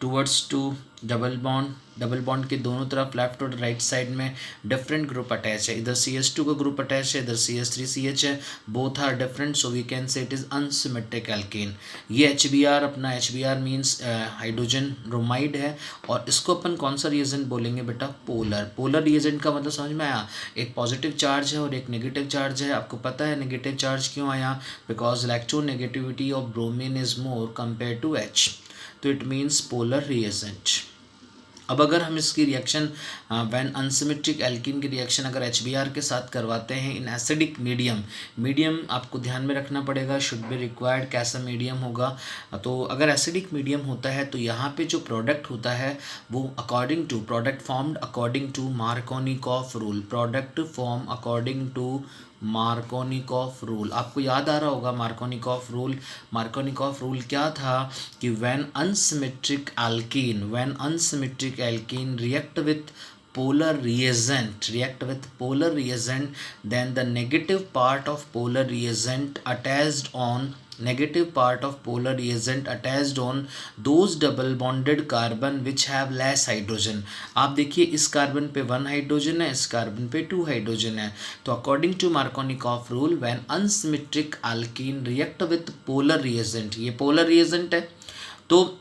towards to double bond के दोनों तरफ लेफ्ट और राइट साइड में डिफरेंट ग्रुप अटैच है। इधर CH2 का ग्रुप अटैच है, इधर CH3CH है, both are different, so we can say it is unsymmetric alkane. ये HBr, अपना HBr मीन्स हाइड्रोजन ब्रोमाइड है, और इसको अपन कौन सा रिएजेंट बोलेंगे बेटा? पोलर रिएजेंट का मतलब समझ में आया? एक पॉजिटिव चार्ज है और एक नेगेटिव चार्ज है। आपको पता है नेगेटिव चार्ज क्यों आया? Because electronegativity of bromine is more compare to H, तो इट मीन्स पोलर रिएजेंट। अब अगर हम इसकी रिएक्शन व्हेन अनसिमेट्रिक एल्कीन की रिएक्शन अगर HBr के साथ करवाते हैं इन एसिडिक मीडियम आपको ध्यान में रखना पड़ेगा, शुड बी रिक्वायर्ड। कैसा मीडियम होगा? तो अगर एसिडिक मीडियम होता है तो यहाँ पे जो प्रोडक्ट होता है वो according to product formed according to Markovnikov rule, product form according to Markovnikov rule. आपको याद आ रहा होगा मार्कोनिकॉफ रूल क्या था कि when unsymmetric alkene react with polar reagent then the negative part of polar reagent attached on those double bonded carbon which have less hydrogen। आप देखिए इस कार्बन पे 1 हाइड्रोजन है, इस कार्बन पे 2 हाइड्रोजन है। तो according to Markovnikov rule when unsymmetric alkene react with polar reagent, ये पोलर रिएजेंट है, तो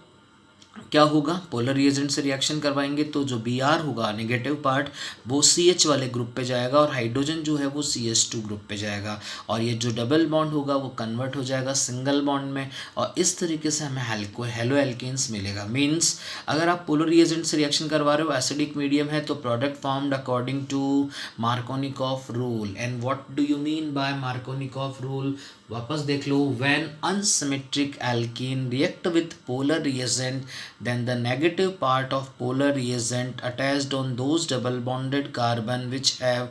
क्या होगा? पोलर रिएजेंट से रिएक्शन करवाएंगे तो जो Br होगा नेगेटिव पार्ट वो CH वाले ग्रुप पे जाएगा और हाइड्रोजन जो है वो CH2 ग्रुप पे जाएगा, और ये जो डबल बॉन्ड होगा वो कन्वर्ट हो जाएगा सिंगल बॉन्ड में, और इस तरीके से हमें हेलोएल्केन्स मिलेगा। मीन्स अगर आप पोलर रिएजेंट से रिएक्शन करवा रहे हो, एसिडिक मीडियम है, तो product formed according to Markovnikov rule. And what do you mean by Markovnikov rule? वापस देख लो, when unsymmetric alkene react with polar reagent then the negative part of polar reagent attached on those double bonded carbon which have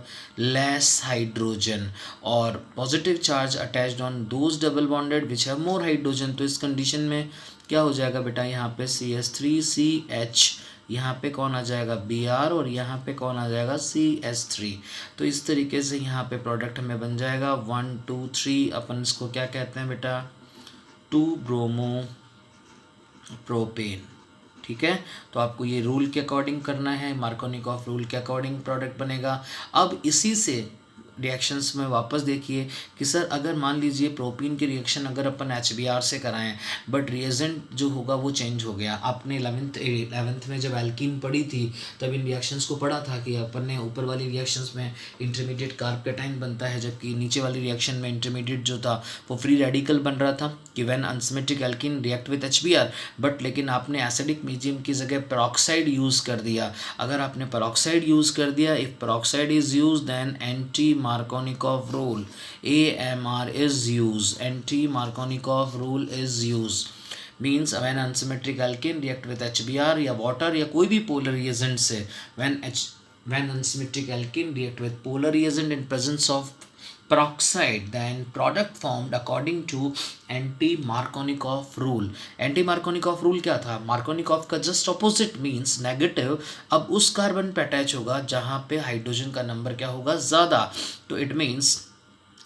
less hydrogen, और positive charge attached on those double bonded which have more hydrogen। तो इस condition में क्या हो जाएगा बेटा? यहाँ पे CH3CH, यहाँ पे कौन आ जाएगा? Br, और यहाँ पे कौन आ जाएगा? CH3। तो इस तरीके से यहाँ पे प्रोडक्ट हमें बन जाएगा 1 2 3, अपन इसको क्या कहते हैं बेटा? 2 ब्रोमो प्रोपेन। ठीक है, तो आपको ये रूल के अकॉर्डिंग करना है, मार्कोनिकॉफ रूल के अकॉर्डिंग प्रोडक्ट बनेगा। अब इसी से रिएक्शंस में वापस देखिए कि सर अगर मान लीजिए प्रोपीन की रिएक्शन अगर अपन HBr से कराएं बट रिएजेंट जो होगा वो चेंज हो गया। आपने 11th में जब एल्कीन पढ़ी थी तब इन रिएक्शंस को पढ़ा था कि अपन ने ऊपर वाली रिएक्शंस में इंटरमीडिएट कार्ब कैटाइन बनता है, जबकि नीचे वाली रिएक्शन में इंटरमीडिएट जो था वो फ्री रेडिकल बन रहा था कि when unsymmetric alkene react with HBr। But लेकिन आपने एसिडिक मीडियम की जगह पेरोक्साइड यूज़ कर दिया। अगर आपने पेरोक्साइड यूज़ कर दिया, if peroxide is use then anti Markovnikov rule AMR is used, anti-Markovnikov rule is used, means when unsymmetric alkene react with HBr या water या कोई भी polar reagent से, when unsymmetric alkene react with polar reagent in presence of peroxide, then product formed according to anti-Markovnikov rule. anti-Markovnikov rule क्या था? Markovnikov का just opposite means negative। अब उस कार्बन पे अटैच होगा जहाँ पे हाइड्रोजन का नंबर क्या होगा? ज़्यादा। तो इट मीन्स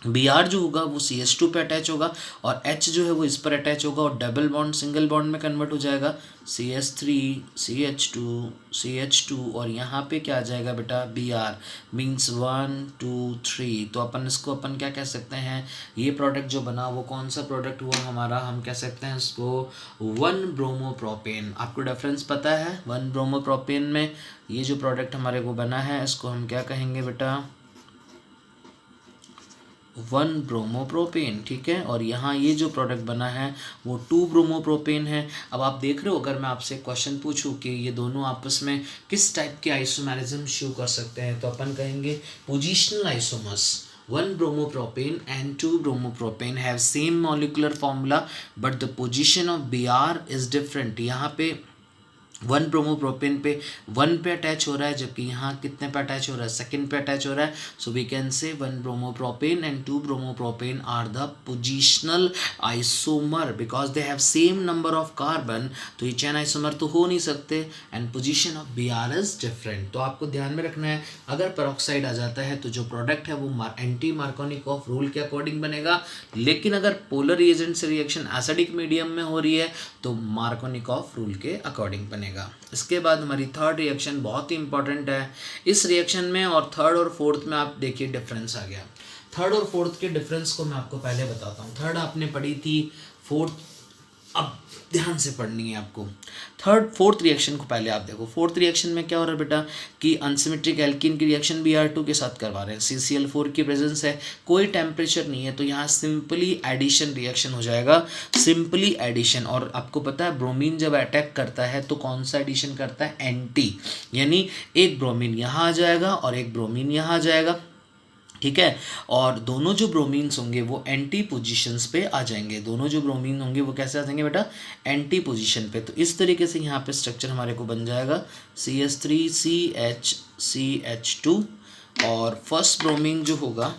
Br जो होगा वो CH2 पे अटैच होगा और H जो है वो इस पर अटैच होगा और डबल बॉन्ड सिंगल बॉन्ड में कन्वर्ट हो जाएगा CH3 CH2 CH2 और यहाँ पे क्या आ जाएगा बेटा? Br means 1 2 3। तो इसको अपन क्या कह सकते हैं? ये प्रोडक्ट जो बना वो कौन सा प्रोडक्ट हुआ हमारा? हम कह सकते हैं इसको 1 ब्रोमोप्रोपेन। आपको डिफरेंस पता है 1 ब्रोमोप्रोपेन में? ये जो प्रोडक्ट हमारे को बना है इसको हम क्या कहेंगे बेटा? 1 ब्रोमोप्रोपेन, ठीक है। और यहाँ ये जो प्रोडक्ट बना है वो 2 ब्रोमोप्रोपेन है। अब आप देख रहे हो, अगर मैं आपसे क्वेश्चन पूछूं कि ये दोनों आपस में किस टाइप के आइसोमेरिज्म शो कर सकते हैं, तो अपन कहेंगे positional isomers. 1 bromopropane and 2 bromopropane have same molecular formula but the position of Br is different। यहाँ पे 1 ब्रोमोप्रोपेन पे 1 पे अटैच हो रहा है, जबकि यहाँ कितने पे अटैच हो रहा है? सेकंड पे अटैच हो रहा है। सो we can say 1 bromopropane and 2 bromopropane are the positional isomer because they have same number of carbon. तो ये चेन आइसोमर तो हो नहीं सकते and position of Br is different. तो आपको ध्यान में रखना है, अगर पेरोक्साइड आ जाता है तो जो प्रोडक्ट है वो एंटी मार्कोनिकॉफ रूल के अकॉर्डिंग बनेगा, लेकिन अगर पोलर रिएजेंट से रिएक्शन एसिडिक मीडियम में हो रही है तो मार्कोनिकॉफ रूल के अकॉर्डिंग बनेगा। इसके बाद हमारी थर्ड रिएक्शन बहुत ही इंपॉर्टेंट है। इस रिएक्शन में और थर्ड और फोर्थ में आप देखिए डिफरेंस आ गया। थर्ड और फोर्थ के डिफरेंस को मैं आपको पहले बताता हूँ। थर्ड आपने पढ़ी थी, फोर्थ अब ध्यान से पढ़नी है आपको। फोर्थ रिएक्शन को पहले आप देखो। फोर्थ रिएक्शन में क्या हो रहा है बेटा कि अनसिमेट्रिक एल्कीन की रिएक्शन Br2 के साथ करवा रहे हैं। CCl4 की प्रेजेंस है, कोई टेम्परेचर नहीं है, तो यहाँ सिंपली एडिशन रिएक्शन हो जाएगा, सिंपली एडिशन। और आपको पता है ब्रोमीन जब अटैक करता है तो कौन सा एडिशन करता है? एंटी, यानी एक ब्रोमीन यहाँ आ जाएगा और एक ब्रोमीन यहाँ आ जाएगा, ठीक है। और दोनों जो ब्रोमीन्स होंगे वो एंटी पोजीशंस पे आ जाएंगे। दोनों जो ब्रोमीन होंगे वो कैसे आ जाएंगे बेटा? एंटी पोजीशन पे। तो इस तरीके से यहाँ पे स्ट्रक्चर हमारे को बन जाएगा CH3CH2 और फर्स्ट ब्रोमीन जो होगा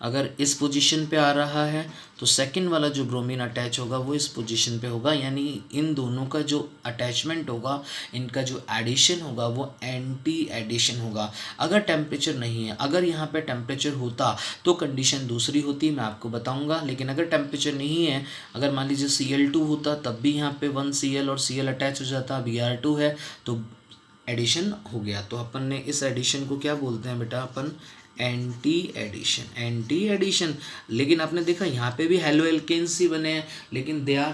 अगर इस पोजीशन पे आ रहा है तो सेकंड वाला जो ब्रोमीन अटैच होगा वो इस पोजीशन पे होगा, यानी इन दोनों का जो अटैचमेंट होगा, इनका जो एडिशन होगा वो एंटी एडिशन होगा। अगर टेम्परेचर नहीं है, अगर यहाँ पे टेम्परेचर होता तो कंडीशन दूसरी होती, मैं आपको बताऊंगा। लेकिन अगर टेम्परेचर नहीं है, अगर मान लीजिए Cl2 होता तब भी यहाँ पे 1Cl और Cl अटैच हो जाता, Br2 है तो एडिशन हो गया। तो अपन ने इस एडिशन को क्या बोलते हैं बेटा? अपन एंटी एडिशन, एंटी एडिशन। लेकिन आपने देखा यहाँ पे भी हेलो एल्केन्स ही बने हैं, लेकिन they are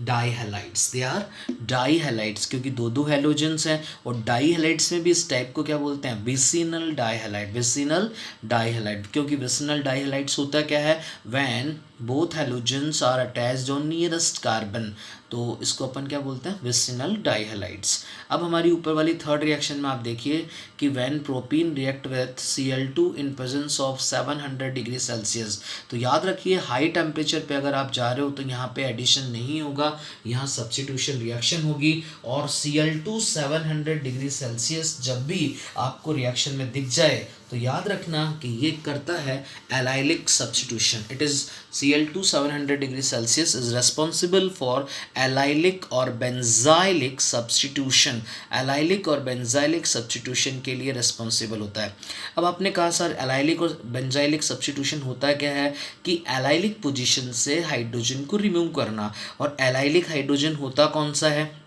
di halides, they are di halides, क्योंकि दो हैलोजेंस हैं। और डाई हैलाइड्स में भी इस टाइप को क्या बोलते हैं? Vicinal di halide, vicinal di halide. क्योंकि विसिनल डाई हैलाइड्स होता क्या है? When both halogens are attached on nearest carbon, तो इसको अपन क्या बोलते हैं? Vicinal di halides. अब हमारी ऊपर वाली थर्ड रिएक्शन में आप देखिए कि when propene react with Cl2 in presence of 700 degree Celsius. तो याद रखिए हाई टेम्परेचर पे अगर आप जा रहे हो तो यहाँ पे एडिशन नहीं होगा, यहाँ सब्स्टिट्यूशन रिएक्शन होगी। और Cl2 700 डिग्री सेल्सियस जब भी आपको रिएक्शन में दिख जाए तो याद रखना कि ये करता है allylic substitution. It is Cl2 700 degree Celsius is responsible for allylic और बेंजाइलिक सब्स्टिट्यूशन। एलाइलिक और बेंजाइलिक सब्स्टिट्यूशन के लिए रेस्पॉन्सिबल होता है। अब आपने कहा सर एलाइलिक और बेंजाइलिक सब्स्टिट्यूशन होता क्या है? कि एलाइलिक पोजीशन से हाइड्रोजन को रिमूव करना। और एलाइलिक हाइड्रोजन होता कौन सा है?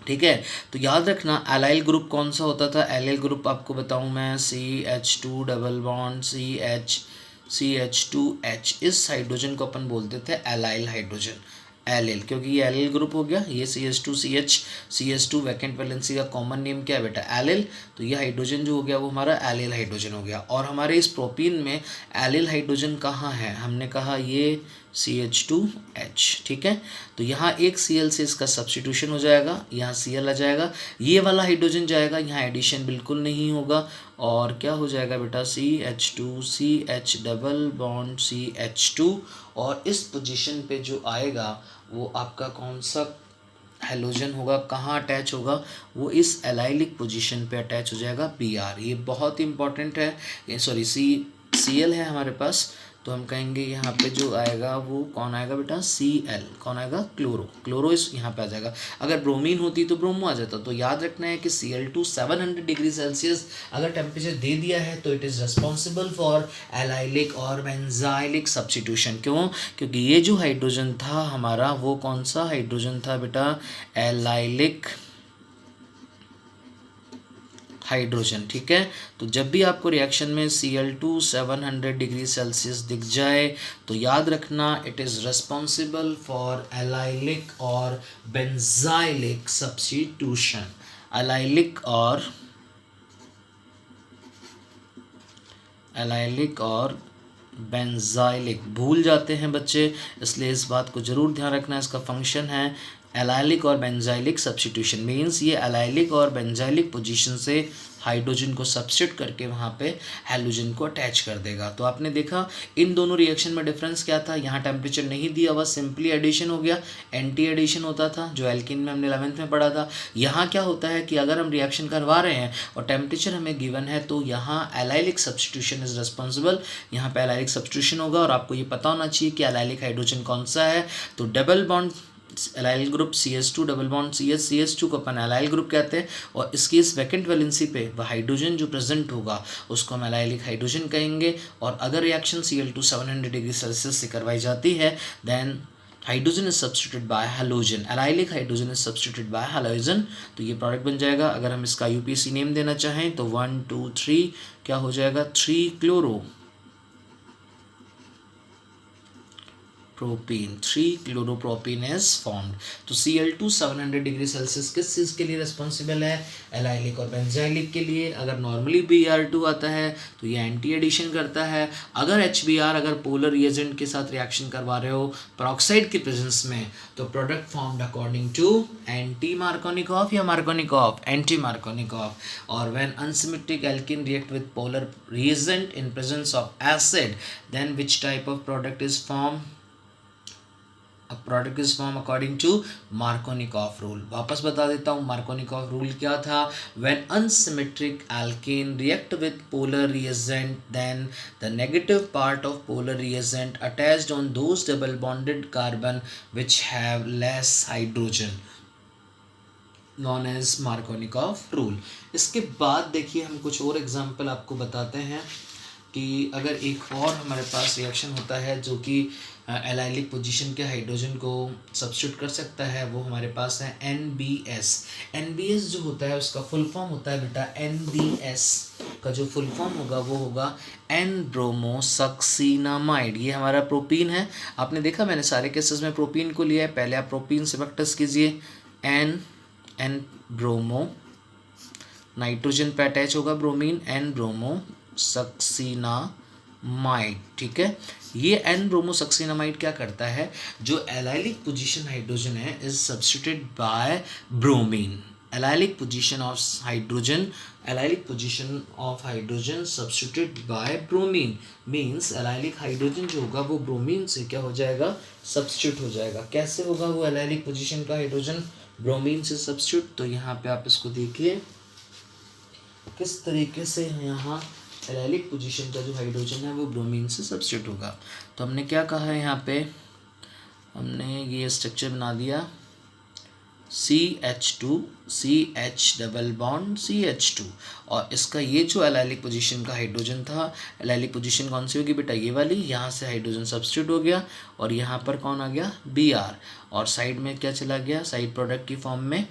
ठीक है। तो याद रखना एलाइल ग्रुप कौन सा होता था, एलाइल ग्रुप आपको बताऊं मैं, CH2 डबल बॉन्ड CH2H, इस हाइड्रोजन को अपन बोलते थे एलाइल हाइड्रोजन, एलिल, क्योंकि ये एलिल ग्रुप हो गया, ये CH2 वैकेंट वैलेंसी का कॉमन नेम क्या है बेटा, एलिल। तो ये हाइड्रोजन जो हो गया वो हमारा एलिल हाइड्रोजन हो गया। और हमारे इस प्रोपीन में एलिल हाइड्रोजन कहाँ है, हमने कहा ये CH2H, ठीक है। तो यहाँ एक Cl से इसका सब्स्टिट्यूशन हो जाएगा, यहाँ Cl आ जाएगा, ये वाला हाइड्रोजन जाएगा, यहाँ एडिशन बिल्कुल नहीं होगा, और क्या हो जाएगा बेटा, CH2CH डबल बॉन्ड CH2, और इस पोजीशन पे जो आएगा वो आपका कौन सा हेलोजन होगा, कहाँ अटैच होगा, वो इस एलाइलिक पोजीशन पे अटैच हो जाएगा Br। ये बहुत इंपॉर्टेंट है, ये सॉरी Cl है हमारे पास, तो हम कहेंगे यहाँ पे जो आएगा वो कौन आएगा बेटा, Cl, कौन आएगा, क्लोरो इस यहाँ पे आ जाएगा। अगर ब्रोमीन होती तो ब्रोमो आ जाता। तो याद रखना है कि Cl2 700 डिग्री सेल्सियस अगर टेम्परेचर दे दिया है तो it is responsible for allylic और बेंजाइलिक सब्स्टिट्यूशन। क्यों, क्योंकि ये जो हाइड्रोजन था हमारा वो कौन सा हाइड्रोजन था बेटा, एलाइलिक हाइड्रोजन, ठीक है। तो जब भी आपको रिएक्शन में Cl2 700 डिग्री सेल्सियस दिख जाए तो याद रखना it is responsible for allylic और बेंजाइलिक सब्स्टिट्यूशन। एलाइलिक और बेंजाइलिक भूल जाते हैं बच्चे, इसलिए इस बात को ज़रूर ध्यान रखना। इसका फंक्शन है एलाइलिक और बेंजाइलिक सब्स्टिट्यूशन, मीन्स ये एलाइलिक और बेंजाइलिक पोजीशन से हाइड्रोजन को सब्स्टिट्यूट करके वहाँ पे हैलोजन को अटैच कर देगा। तो आपने देखा इन दोनों रिएक्शन में डिफरेंस क्या था, यहाँ टेम्परेचर नहीं दिया हुआ, सिंपली एडिशन हो गया, एंटी एडिशन होता था जो एल्किन में हमने 11th में पढ़ा था। यहाँ क्या होता है कि अगर हम रिएक्शन करवा रहे हैं और टेम्परेचर हमें गिवन है तो यहाँ एलाइलिक सब्स्टिट्यूशन इज रिस्पॉन्सिबल, यहाँ पे एलाइलिक सब्स्टिट्यूशन होगा। और आपको ये पता होना चाहिए कि एलाइलिक हाइड्रोजन कौन सा है, तो double bond allyl group CH2 double bond CH2 को अपन एलाइल ग्रुप कहते हैं, और इसकी इस वैकेंट वैलेंसी पे वह हाइड्रोजन जो प्रेजेंट होगा उसको हम एलाइलिक हाइड्रोजन कहेंगे। और अगर रिएक्शन Cl2 700 डिग्री सेल्सियस से करवाई जाती है then hydrogen is substituted by halogen, allylic hydrogen is substituted by halogen. तो ये प्रोडक्ट बन जाएगा। अगर हम इसका UPC नेम देना चाहें तो 1 2 3 क्या हो जाएगा, 3 क्लोरो प्रोपीन, 3 क्लोरोप्रोपीन इज फॉर्म्ड। तो Cl2 700 डिग्री सेल्सियस किस चीज़ के लिए रिस्पॉन्सिबल है, एलाइलिक और बेंजाइलिक के लिए। अगर नॉर्मली Br2 आता है तो ये एंटी एडिशन करता है। अगर HBr अगर पोलर रिएजेंट के साथ रिएक्शन करवा रहे हो पेरोक्साइड की प्रेजेंस में तो product formed according to anti Markovnikov या मार्कोनिकॉफ, एंटी मार्कोनिकॉफ। और when unsymmetric alkene react with polar reagent in presence of acid then which type of product is form, A product is formed according to Markovnikov rule। वापस बता देता हूँ Markovnikov rule क्या था, when unsymmetric alkane react with polar reagent then the negative part of polar reagent attached on those double bonded carbon which have less hydrogen known as Markovnikov rule। इसके बाद देखिए हम कुछ और एग्जाम्पल आपको बताते हैं कि अगर एक और हमारे पास रिएक्शन होता है जो कि एलाइलिक पोजीशन के हाइड्रोजन को सब्स्टिट्यूट कर सकता है, वो हमारे पास है NBS। NBS जो होता है उसका फुल फॉर्म होता है बेटा NBS का जो फुल फॉर्म होगा वो होगा एन ब्रोमोसक्सीनामाइड। ये हमारा प्रोपीन है। आपने देखा मैंने सारे केसेस में प्रोपीन को लिया है। पहले आप प्रोपीन से प्रैक्टिस कीजिए, एन ब्रोमो, नाइट्रोजन पे अटैच होगा ब्रोमीन, एन ब्रोमो सक्सीनामाइड, ठीक है। ये एन ब्रोमोसक्सीनामाइड क्या करता है, जो एलाइलिक पोजीशन हाइड्रोजन है is substituted by bromine. Allylic position of hydrogen substituted by bromine means allylic hydrogen जो होगा वो ब्रोमीन से क्या हो जाएगा, सब्स्टिट्यूट हो जाएगा। कैसे होगा वो एलाइलिक पोजीशन का हाइड्रोजन ब्रोमीन से सब्स्टिट्यूट, तो यहाँ पे आप इसको देखिए किस तरीके से यहाँ एलाइलिक पोजीशन का जो हाइड्रोजन है वो ब्रोमीन से सब्स्टिट्यूट होगा। तो हमने क्या कहा है, यहाँ पे हमने ये स्ट्रक्चर बना दिया CH2 CH double bond CH2, और इसका ये जो एलाइलिक पोजीशन का हाइड्रोजन था, एलाइलिक पोजीशन कौन सी होगी बेटा, ये वाली। यहाँ से हाइड्रोजन सब्स्टिट्यूट हो गया और यहाँ पर कौन आ गया, Br, और साइड में क्या चला गया, साइड प्रोडक्ट की फॉर्म में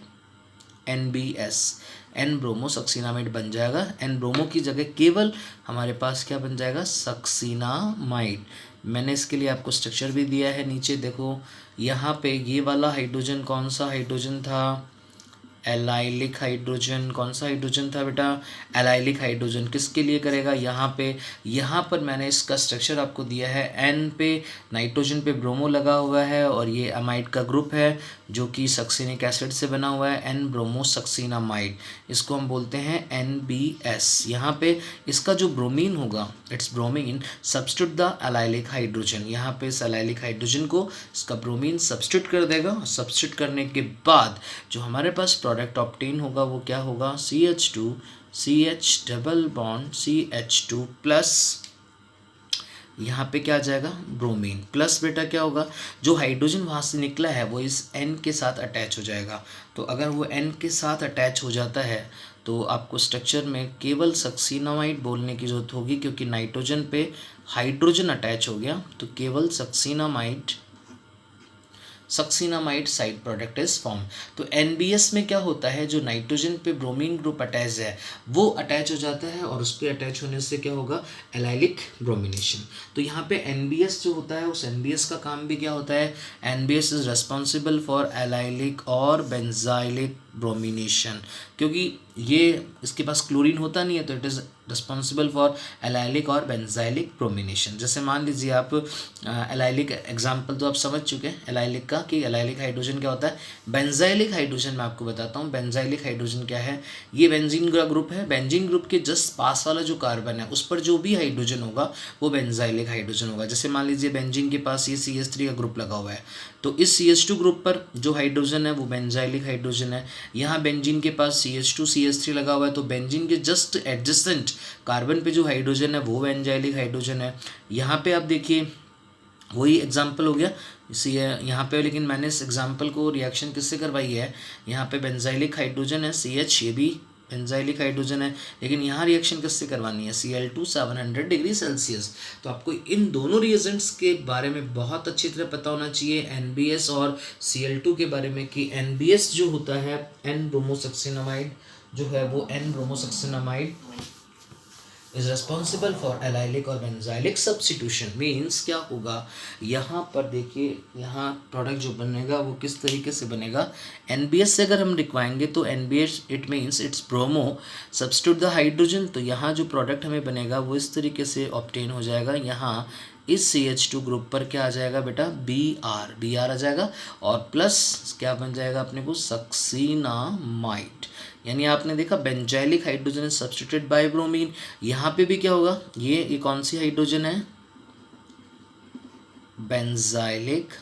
NBS, एन ब्रोमो सक्सीनामाइड बन जाएगा। एन ब्रोमो की जगह केवल हमारे पास क्या बन जाएगा, सक्सीनामाइड। मैंने इसके लिए आपको स्ट्रक्चर भी दिया है नीचे देखो, यहाँ पे ये वाला हाइड्रोजन कौन सा हाइड्रोजन था, एलाइलिक हाइड्रोजन। कौन सा हाइड्रोजन था बेटा, एलाइलिक हाइड्रोजन। किसके लिए करेगा, यहाँ पर मैंने इसका स्ट्रक्चर आपको दिया है, एन पे नाइट्रोजन पे ब्रोमो लगा हुआ है और ये अमाइड का ग्रुप है जो कि सक्सीनिक एसिड से बना हुआ है, एन ब्रोमो सक्सीनामाइड। इसको हम बोलते हैं NBS। यहाँ पे इसका जो ब्रोमीन होगा, it's bromine substitute the allylic hydrogen. यहाँ पे इस एलाइलिक हाइड्रोजन को इसका ब्रोमीन सब्स्टिट्यूट कर देगा। सब्स्टिट्यूट करने के बाद जो हमारे पास प्रोडक्ट ऑब्टेन होगा वो क्या होगा, CH2 CH double bond CH2 plus यहाँ पे क्या आ जाएगा, ब्रोमीन प्लस बेटा क्या होगा, जो हाइड्रोजन वहाँ से निकला है वो इस N के साथ अटैच हो जाएगा। तो अगर वो N के साथ अटैच हो जाता है तो आपको स्ट्रक्चर में केवल सक्सीनामाइड बोलने की ज़रूरत होगी, क्योंकि नाइट्रोजन पे हाइड्रोजन अटैच हो गया तो केवल सक्सीनामाइड साइड प्रोडक्ट इज फॉर्म। तो NBS में क्या होता है, जो नाइट्रोजन पे ब्रोमीन ग्रुप अटैच है वो अटैच हो जाता है और उस पर अटैच होने से क्या होगा, एलाइलिक ब्रोमिनेशन। तो यहाँ पे NBS जो होता है उस NBS का काम भी क्या होता है, NBS is responsible for allylic और बेंजाइलिक ब्रोमिनेशन। क्योंकि ये इसके पास क्लोरीन होता नहीं है तो it is responsible for allylic और बेंजाइलिक ब्रोमिनेशन। जैसे मान लीजिए आप एलाइलिक एग्जाम्पल तो आप समझ चुके हैं एलाइलिक का, कि एलाइलिक हाइड्रोजन क्या होता है। बेंजाइलिक हाइड्रोजन मैं आपको बताता हूँ, बेंजाइलिक हाइड्रोजन क्या है, ये बेंजीन का ग्रुप है। बेंजीन ग्रुप के जस्ट पास वाला जो कार्बन है उस पर जो भी हाइड्रोजन होगा वो बेंजाइलिक हाइड्रोजन होगा। जैसे मान लीजिए बेंजीन के पास ये CH3 का ग्रुप लगा हुआ है तो इस CH2 ग्रुप पर जो हाइड्रोजन है वो बेंजाइलिक हाइड्रोजन है। यहाँ बेंजीन के पास CH2 CH3 लगा हुआ है तो बेंजीन के जस्ट एडजेसेंट कार्बन पे जो हाइड्रोजन है वो बेंजाइलिक हाइड्रोजन है। यहाँ पे आप देखिए वही एग्जाम्पल हो गया इसी यहाँ पे, लेकिन मैंने इस एग्जाम्पल को रिएक्शन किससे करवाई है, यहाँ पे बेंजाइलिक हाइड्रोजन है CH, ये भी बेंजाइलिक हाइड्रोजन है, लेकिन यहाँ रिएक्शन किससे करवानी है, Cl2 700 डिग्री सेल्सियस। तो आपको इन दोनों रिएजेंट्स के बारे में बहुत अच्छी तरह पता होना चाहिए, NBS और Cl2 के बारे में, कि NBS जो होता है N ब्रोमोसक्सीनामाइड जो है वो N bromosuccinimide is responsible for allylic और बेंजाइलिक सब्स्टिट्यूशन। मीन्स क्या होगा, यहाँ पर देखिए यहाँ प्रोडक्ट जो बनेगा वो किस तरीके से बनेगा, NBS से अगर हम लिखवाएंगे तो NBS it means it's bromo substitute the hydrogen. तो यहाँ जो प्रोडक्ट हमें बनेगा वो इस तरीके से ऑब्टेन हो जाएगा। यहाँ इस CH2 ग्रुप पर क्या आ जाएगा बेटा, Br आ जाएगा और प्लस क्या बन जाएगा अपने को, सक्सीनामाइड। यानी आपने देखा benzylic hydrogen is substituted by bromine. यहाँ पे भी क्या होगा, ये कौन सी हाइड्रोजन है, बेंजाइलिक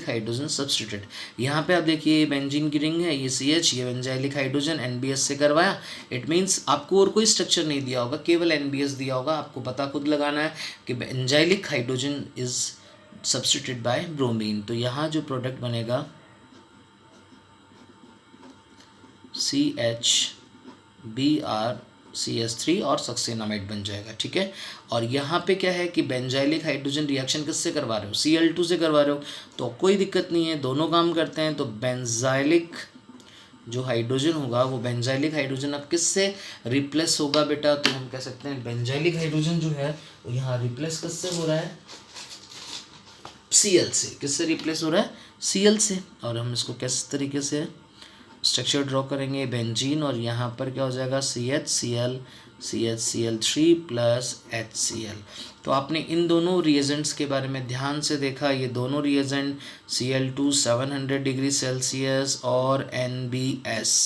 हाइड्रोजन सब्स्टिट्यूटेड। यहाँ पे आप देखिए बेंजीन की रिंग है, ये CH, ये बेंजाइलिक हाइड्रोजन NBS से करवाया। इट मीन्स आपको और कोई स्ट्रक्चर नहीं दिया होगा, केवल NBS दिया होगा, आपको पता खुद लगाना है कि benzylic hydrogen is substituted by bromine. तो यहाँ जो प्रोडक्ट बनेगा CH Br CH3 और सक्सीनामाइड बन जाएगा, ठीक है। और यहाँ पे क्या है कि बेंजाइलिक हाइड्रोजन रिएक्शन किससे करवा रहे हो, Cl2 से करवा रहे हो, तो कोई दिक्कत नहीं है, दोनों काम करते हैं। तो बेंजाइलिक जो हाइड्रोजन होगा वो बेंजाइलिक हाइड्रोजन अब किससे रिप्लेस होगा बेटा, तो हम कह सकते हैं बेंजाइलिक हाइड्रोजन जो है वो यहाँ रिप्लेस किससे हो रहा है, Cl से। किससे रिप्लेस हो रहा है, Cl से। और हम इसको किस तरीके से स्ट्रक्चर ड्रॉ करेंगे, बेंजीन, और यहाँ पर क्या हो जाएगा CHCl CHCl3 प्लस HCl। तो आपने इन दोनों रिएजेंट्स के बारे में ध्यान से देखा, ये दोनों रिएजेंट Cl2 700 डिग्री सेल्सियस और NBS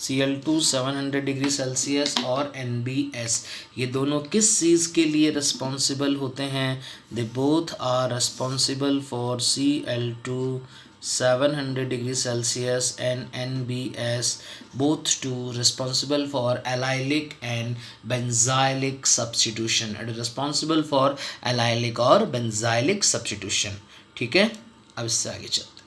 Cl2 700 डिग्री सेल्सियस और NBS, ये दोनों किस चीज़ के लिए रिस्पॉन्सिबल होते हैं, they both are responsible for Cl2 700 degree Celsius and NBS, both two responsible for allylic and benzylic substitution. It is responsible for allylic और benzylic substitution. ठीक है, अब इससे आगे चलते हैं।